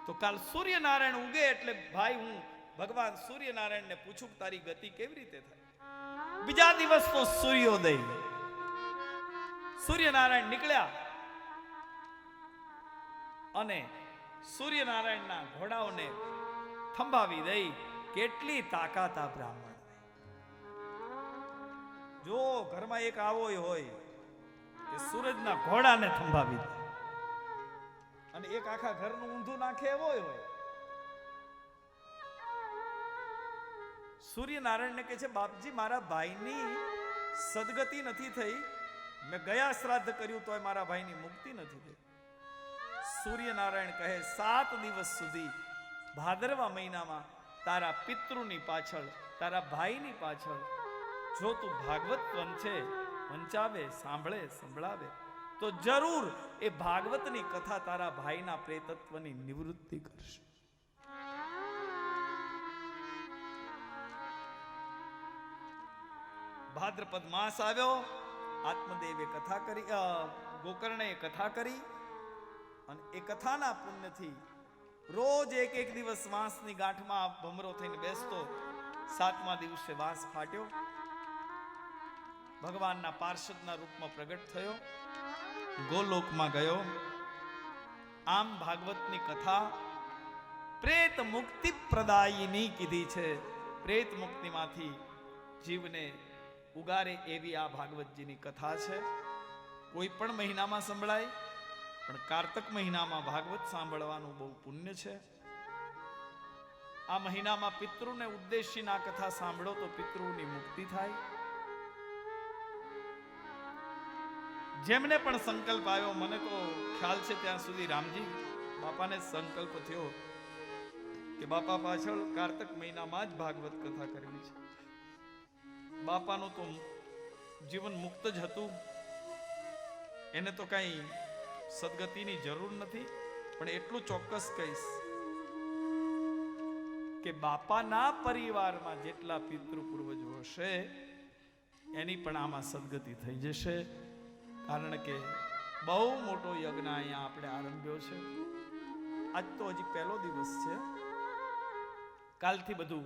તો કાલ સૂર્યનારાયણ ઉગે એટલે ભાઈ હું ભગવાન સૂર્યનારાયણ ને પૂછું તારી ગતિ કેવી રીતે થાય. બીજા દિવસનો સૂર્યોદય, સૂર્યનારાયણ નીકળ્યા અને સૂર્યનારાયણના ઘોડાઓને થંભાવી દઈ. કેટલી તાકાત આ બ્રાહ્મણ! જો ઘરમાં એક આવો હોય કે સૂરજના ઘોડાને થંભાવી દે અને એક આખા ઘરનું ઊંધું નાખે એવો હોય. સૂર્યનારાયણ ને કહે છે બાપજી મારા ભાઈની સદગતિ નથી થઈ, મેં ગયા શ્રાદ્ધ કર્યું તોય મારા ભાઈની મુક્તિ નથી થઈ. સૂર્યનારાયણ કહે 7 દિવસ સુધી ભાદરવા મહિનામાં તારા પિતૃની પાછળ, તારા ભાઈની પાછળ જો તું ભાગવત વંચાવે, સાંભળે, સંભળાવે તો જરૂર એ ભાગવતની કથા તારા ભાઈના પ્રેતત્વની નિવૃત્તિ કરશે. ભાદ્રપદ માસ આવ્યો, આત્મદેવે કથા કરી, ગોકર્ણે કથા કરી, અને એ કથાના પુણ્યથી રોજ એક દિવસ વાંસની ગાંઠમાં ભમરો થઈને બેસતો. 7મા દિવસે વાંસ ફાટ્યો, ભગવાનના પાર્ષદના રૂપમાં પ્રગટ થયો, ગોલોકમાં ગયો. આમ ભાગવતની કથા પ્રેત મુક્તિ પ્રદાયિની કીધી છે. પ્રેત મુક્તિમાંથી જીવને ઉગારે એવી આ ભાગવતજીની કથા છે. કોઈ પણ મહિનામાં સંભળાય, પણ કારતક મહિનામાં ભાગવત સાંભળવાનું બહુ પુણ્ય છે. આ મહિનામાં પિતૃને ઉદ્દેશીને આ કથા સાંભળો તો પિતૃની મુક્તિ થાય. જેમને પણ સંકલ્પ આવ્યો, મને તો ખ્યાલ છે ત્યાં સુધી રામજી બાપાને સંકલ્પ થયો કે બાપા પાછળ કારતક મહિનામાં જ ભાગવત કથા કરવી છે. બાપાનું તો જીવન મુક્ત જ હતું, એને તો કઈ સદગતિની જરૂર નથી. પણ એટલું ચોક્કસ કહીશ કે બાપાના પરિવારમાં જેટલા પિતૃ પૂર્વજો હશે એની પણ આમાં સદગતિ થઈ જશે. કારણ કે બહુ મોટો યજ્ઞ અહીંયા આપણે આરંભ્યો છે. આજ તો હજી પહેલો દિવસ છે, કાલથી બધું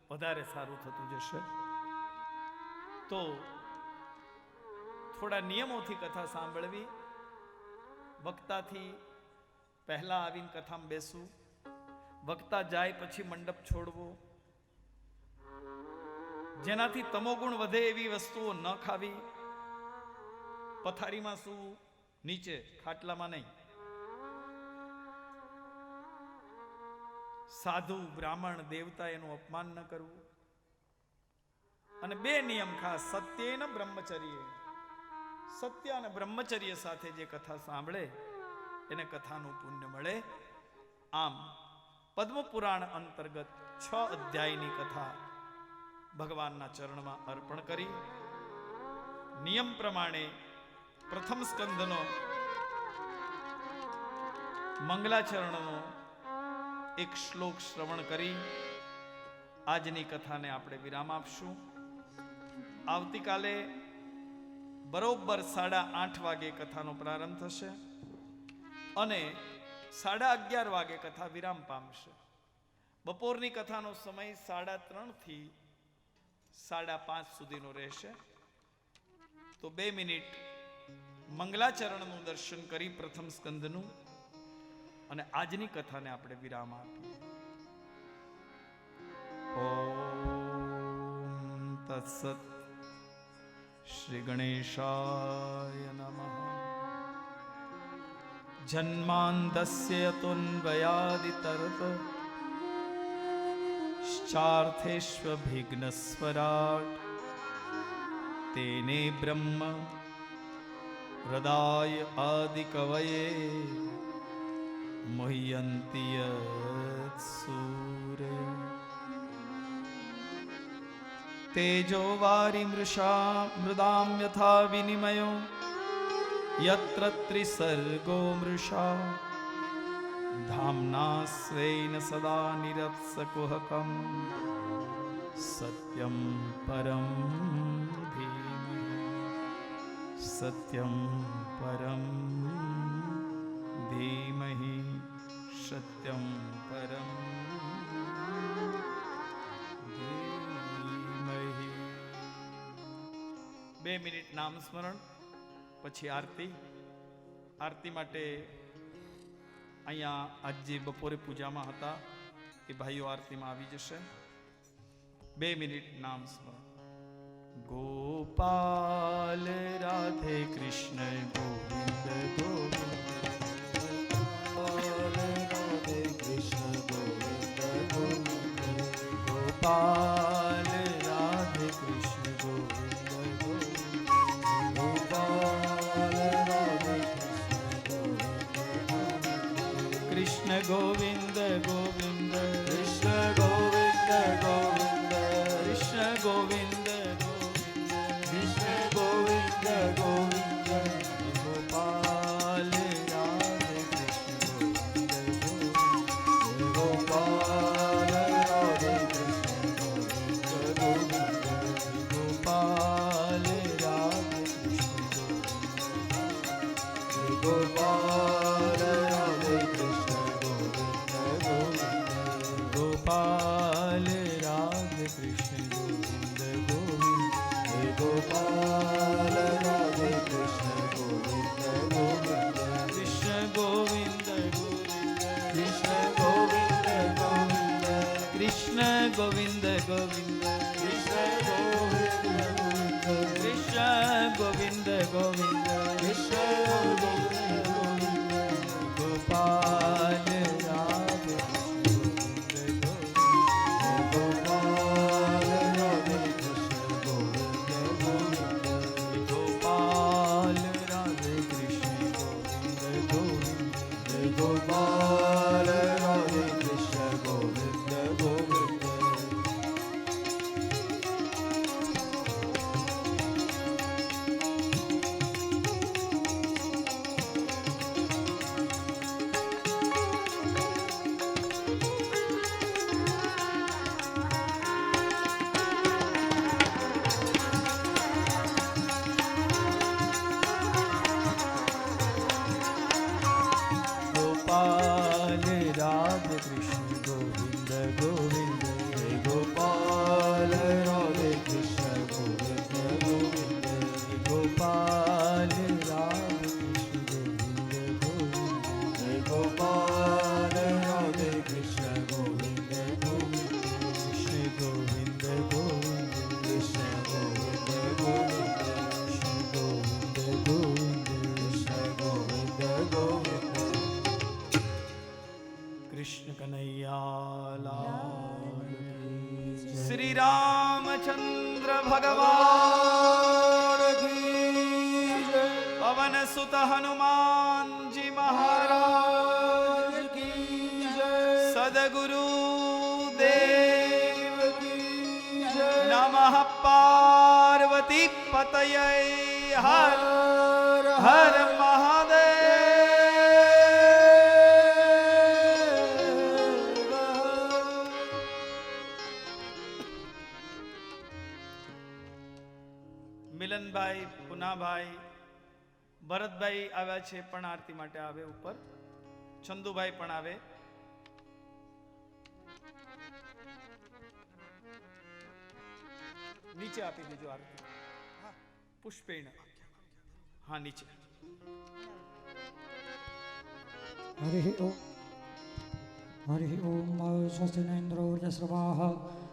વધારે સારું થતું જશે. તો થોડા નિયમોથી કથા સાંભળવી, વક્તાથી પહેલા આવીને કથામાં બેસવું, વક્તા જાય પછી મંડપ છોડવો, જેનાથી તમોગુણ વધે એવી વસ્તુઓ ન ખાવી, પથારીમાં સૂવું, નીચે ખાટલામાં નહીં. સાધુ બ્રાહ્મણ દેવતા એનું અપમાન ન કરવું. અને 2 નિયમ ખાસ, સત્ય ને બ્રહ્મચર્ય. સત્ય અને બ્રહ્મચર્ય સાથે જે કથા સાંભળે એને કથાનું પુણ્ય મળે. આમ પદ્મ પુરાણ અંતર્ગત 6 અધ્યાયની કથા ભગવાનના ચરણમાં અર્પણ કરી. નિયમ પ્રમાણે પ્રથમ સ્કંદનો મંગલાચરણનો એક શ્લોક શ્રવણ કરી આજની કથાને આપણે વિરામ આપશું. આવતીકાલે બરોબર 8:30 વાગે કથાનો પ્રારંભ થશે અને 11:30 વાગે કથા વિરામ પામશે. બપોરની કથાનો સમય 3:30 થી 5:30 સુધીનો રહેશે. તો 2 મિનિટ મંગલાચરણનું દર્શન કરી પ્રથમ સ્કંદનું અને આજની કથાને આપણે વિરામ આપીએ. ઓમ તત્સત. શ્રી ગણેશાય નમઃ. જન્માંતસ્ય તુન્વયાદિતરત ચાર્થેષ્વભિઘ્નસ્વરાટ તેને બ્રહ્મ હૃદય આદિકવયે મુહ્યન્તિ યત્સૂરે. તેજો વારી મૃદામ યથા વિનિમયો યત્ર ત્રિસર્ગો મૃષા ધામ્ના સ્વેન સદા નિરત્સકુહકમ સત્યમ પરમ ધીમહિ. સત્યમ પરમ ધીમહિ. સત્યમ પરમ ધીમહિ. 2 મિનિટ નામ સ્મરણ, પછી આરતી. આરતી માટે અહીંયા આજ જે બપોરે પૂજામાં હતા એ ભાઈઓ આરતીમાં આવી જશે. 2 મિનિટ નામ સ્મરણ. ગોપાલ રાધે કૃષ્ણ ગોવિંદ ગોવિંદ. રાધે કૃષ્ણ ગોવિંદ ગોવિંદ. ગોપાલ રાધે કૃષ્ણ ગોવિંદ ગોવિંદ. ગોપાલ રાધે કૃષ્ણ ગોવિંદ ગોવિંદ. કૃષ્ણ ગોવિંદ ગોવિંદ. કૃષ્ણ ગોવિંદ કૃષ્ણ ગોવિંદ ગોવિંદ. ગોપાલ રાધે કૃષ્ણ ગોવિંદ ગોવિંદ. ગોપાલ રાધે કૃષ્ણ ગોવિંદ ગોવિંદ. ગોપાલ ગોવિંદ ગોવિંદ કૃષ્ણ ગોવિંદ ગોવિંદ કૃષ્ણ ગોવિંદ ગોવિંદ કૃષ્ણ ગોવિંદ ગોવિંદ ગોપાલ રાધે ગોપાલ રાધે કૃષ્ણ ગોવિંદ ગોવિંદ ગોપાલ રાધે કૃષ્ણ ગોવિંદ ગોવિંદ ગોપાલ રાધે કૃષ્ણ ગોવિંદ ગોવિંદ ગોપાલ રાધે કૃષ્ણ ગોવિંદ ગોવિંદ ગોપાલ રાધે કૃષ્ણ ગોવિંદ ગોવિંદ ગોપાલ રાધે કૃષ્ણ ગોવિંદ ગોવિંદ ગોપાલ રાધે કૃષ્ણ ગોવિંદ ગોવિંદ કૃષ્ણ ગોવિંદ ગોવિંદ કૃષ્ણ ગોવિંદ ગોવિંદ કૃષ્ણ ગોવિંદ ગોવિંદ કૃષ્ણ ગોવિંદ ગોવિંદ કૃષ્ણ કનૈયા લાલ કી શ્રી રામચંદ્ર ભગવાન પવન સુત હનુમાનજી મહારાજ સદગુરુ દેવ નમઃ પાર્વતી પતય હર હર મિલનભાઈ પુનાભાઈ ભરતભાઈ આવ્યા છે પણ આરતી માટે આવે ઉપર ચંદુભાઈ પણ આવે નીચે આપી દેજો આરતી પુષ્પેણ હા નીચે हरि ओम स्वस्ति न इंद्रो वृद्धश्रवाः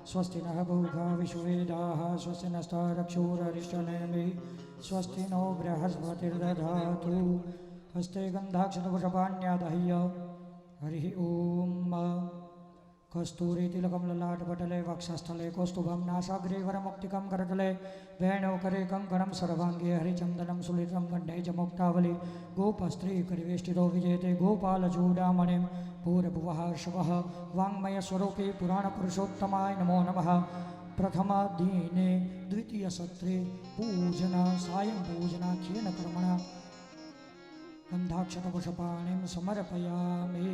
स्वस्ति नः पूषा विश्ववेदाः स्वस्ति नस्तारक्षोररिष्टनेमिः स्वस्ति नो बृहस्पतिर्दधातु हस्ते गन्धाक्षतपुषपाण्यादह्य हरि ओम कस्तूरी तिलकं ललाटपटले वक्षस्थले कौस्तुभं नासाग्रे वरमुक्तिकं करतले वेणुकरे कङ्कणं सर्वाङ्गे हरिचन्दनं सुलितं कण्ठे च मुक्तावली गोपस्त्रीकरिवेष्टितो विजेते गोपालचूडामणिं भूर्भुवः शवः वाङ्मयस्वरूपे पुराणपुरुषोत्तमाय नमो नमः प्रथमदिने द्वितीयसत्रे पूजना सायं पूजनाख्येन कर्मणा गन्धाक्षतपुषपाणिं समर्पयामि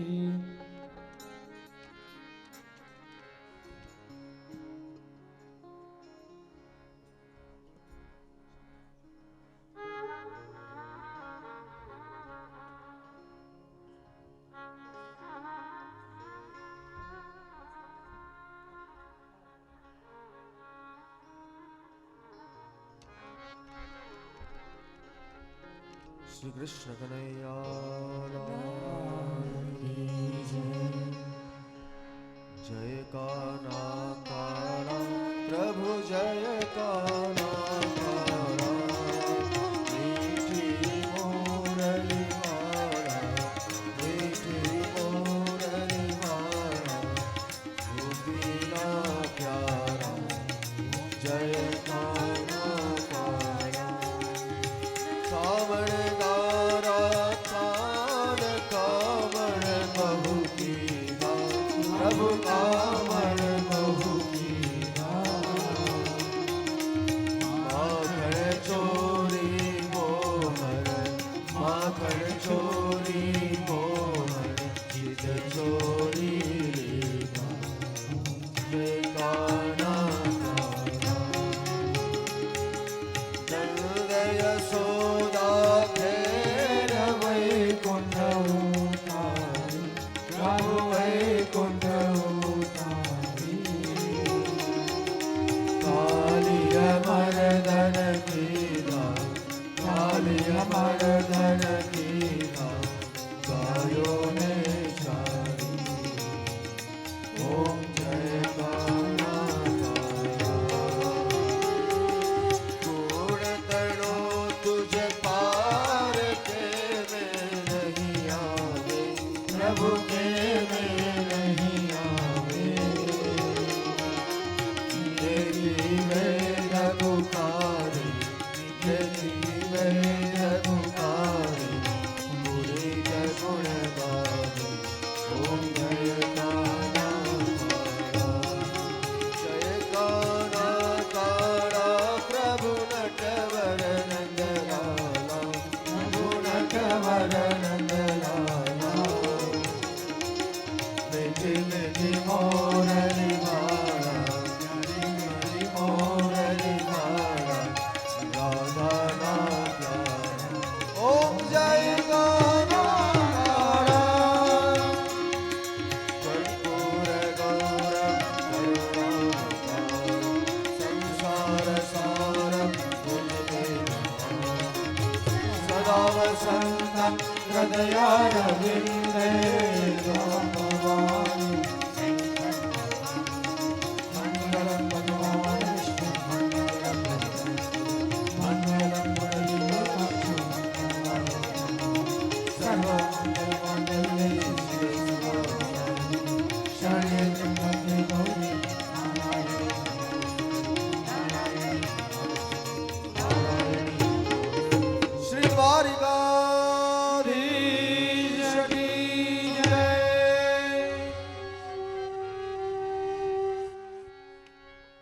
શ્રી કૃષ્ણ કનૈયા લાલ કી જય કાના કાળા પ્રભુ જય કાના કાળા મીઠી મોરલી મારા મીઠી મોરલી મારા ગોપીના પ્યારા જય કાના કાળા કાવડ ગારા કાન કાવડ બહુ કીધા પ્રભુ કાવડ બહુ કીધા માખણ ચોરી મોહર માખણ ચોરી મોહર ચિત ચોરી લીધા જય કાના કાળા સોદા ખેર વૈકુંઠ ઉતારી પ્રભુ વૈકુંઠ ઉતારી કાલિય મરદન કીધા કાલિય મરદન કીધા ગાયો ને ચારી ઓમ જય કાના वसन्तं हृदयारविन्दे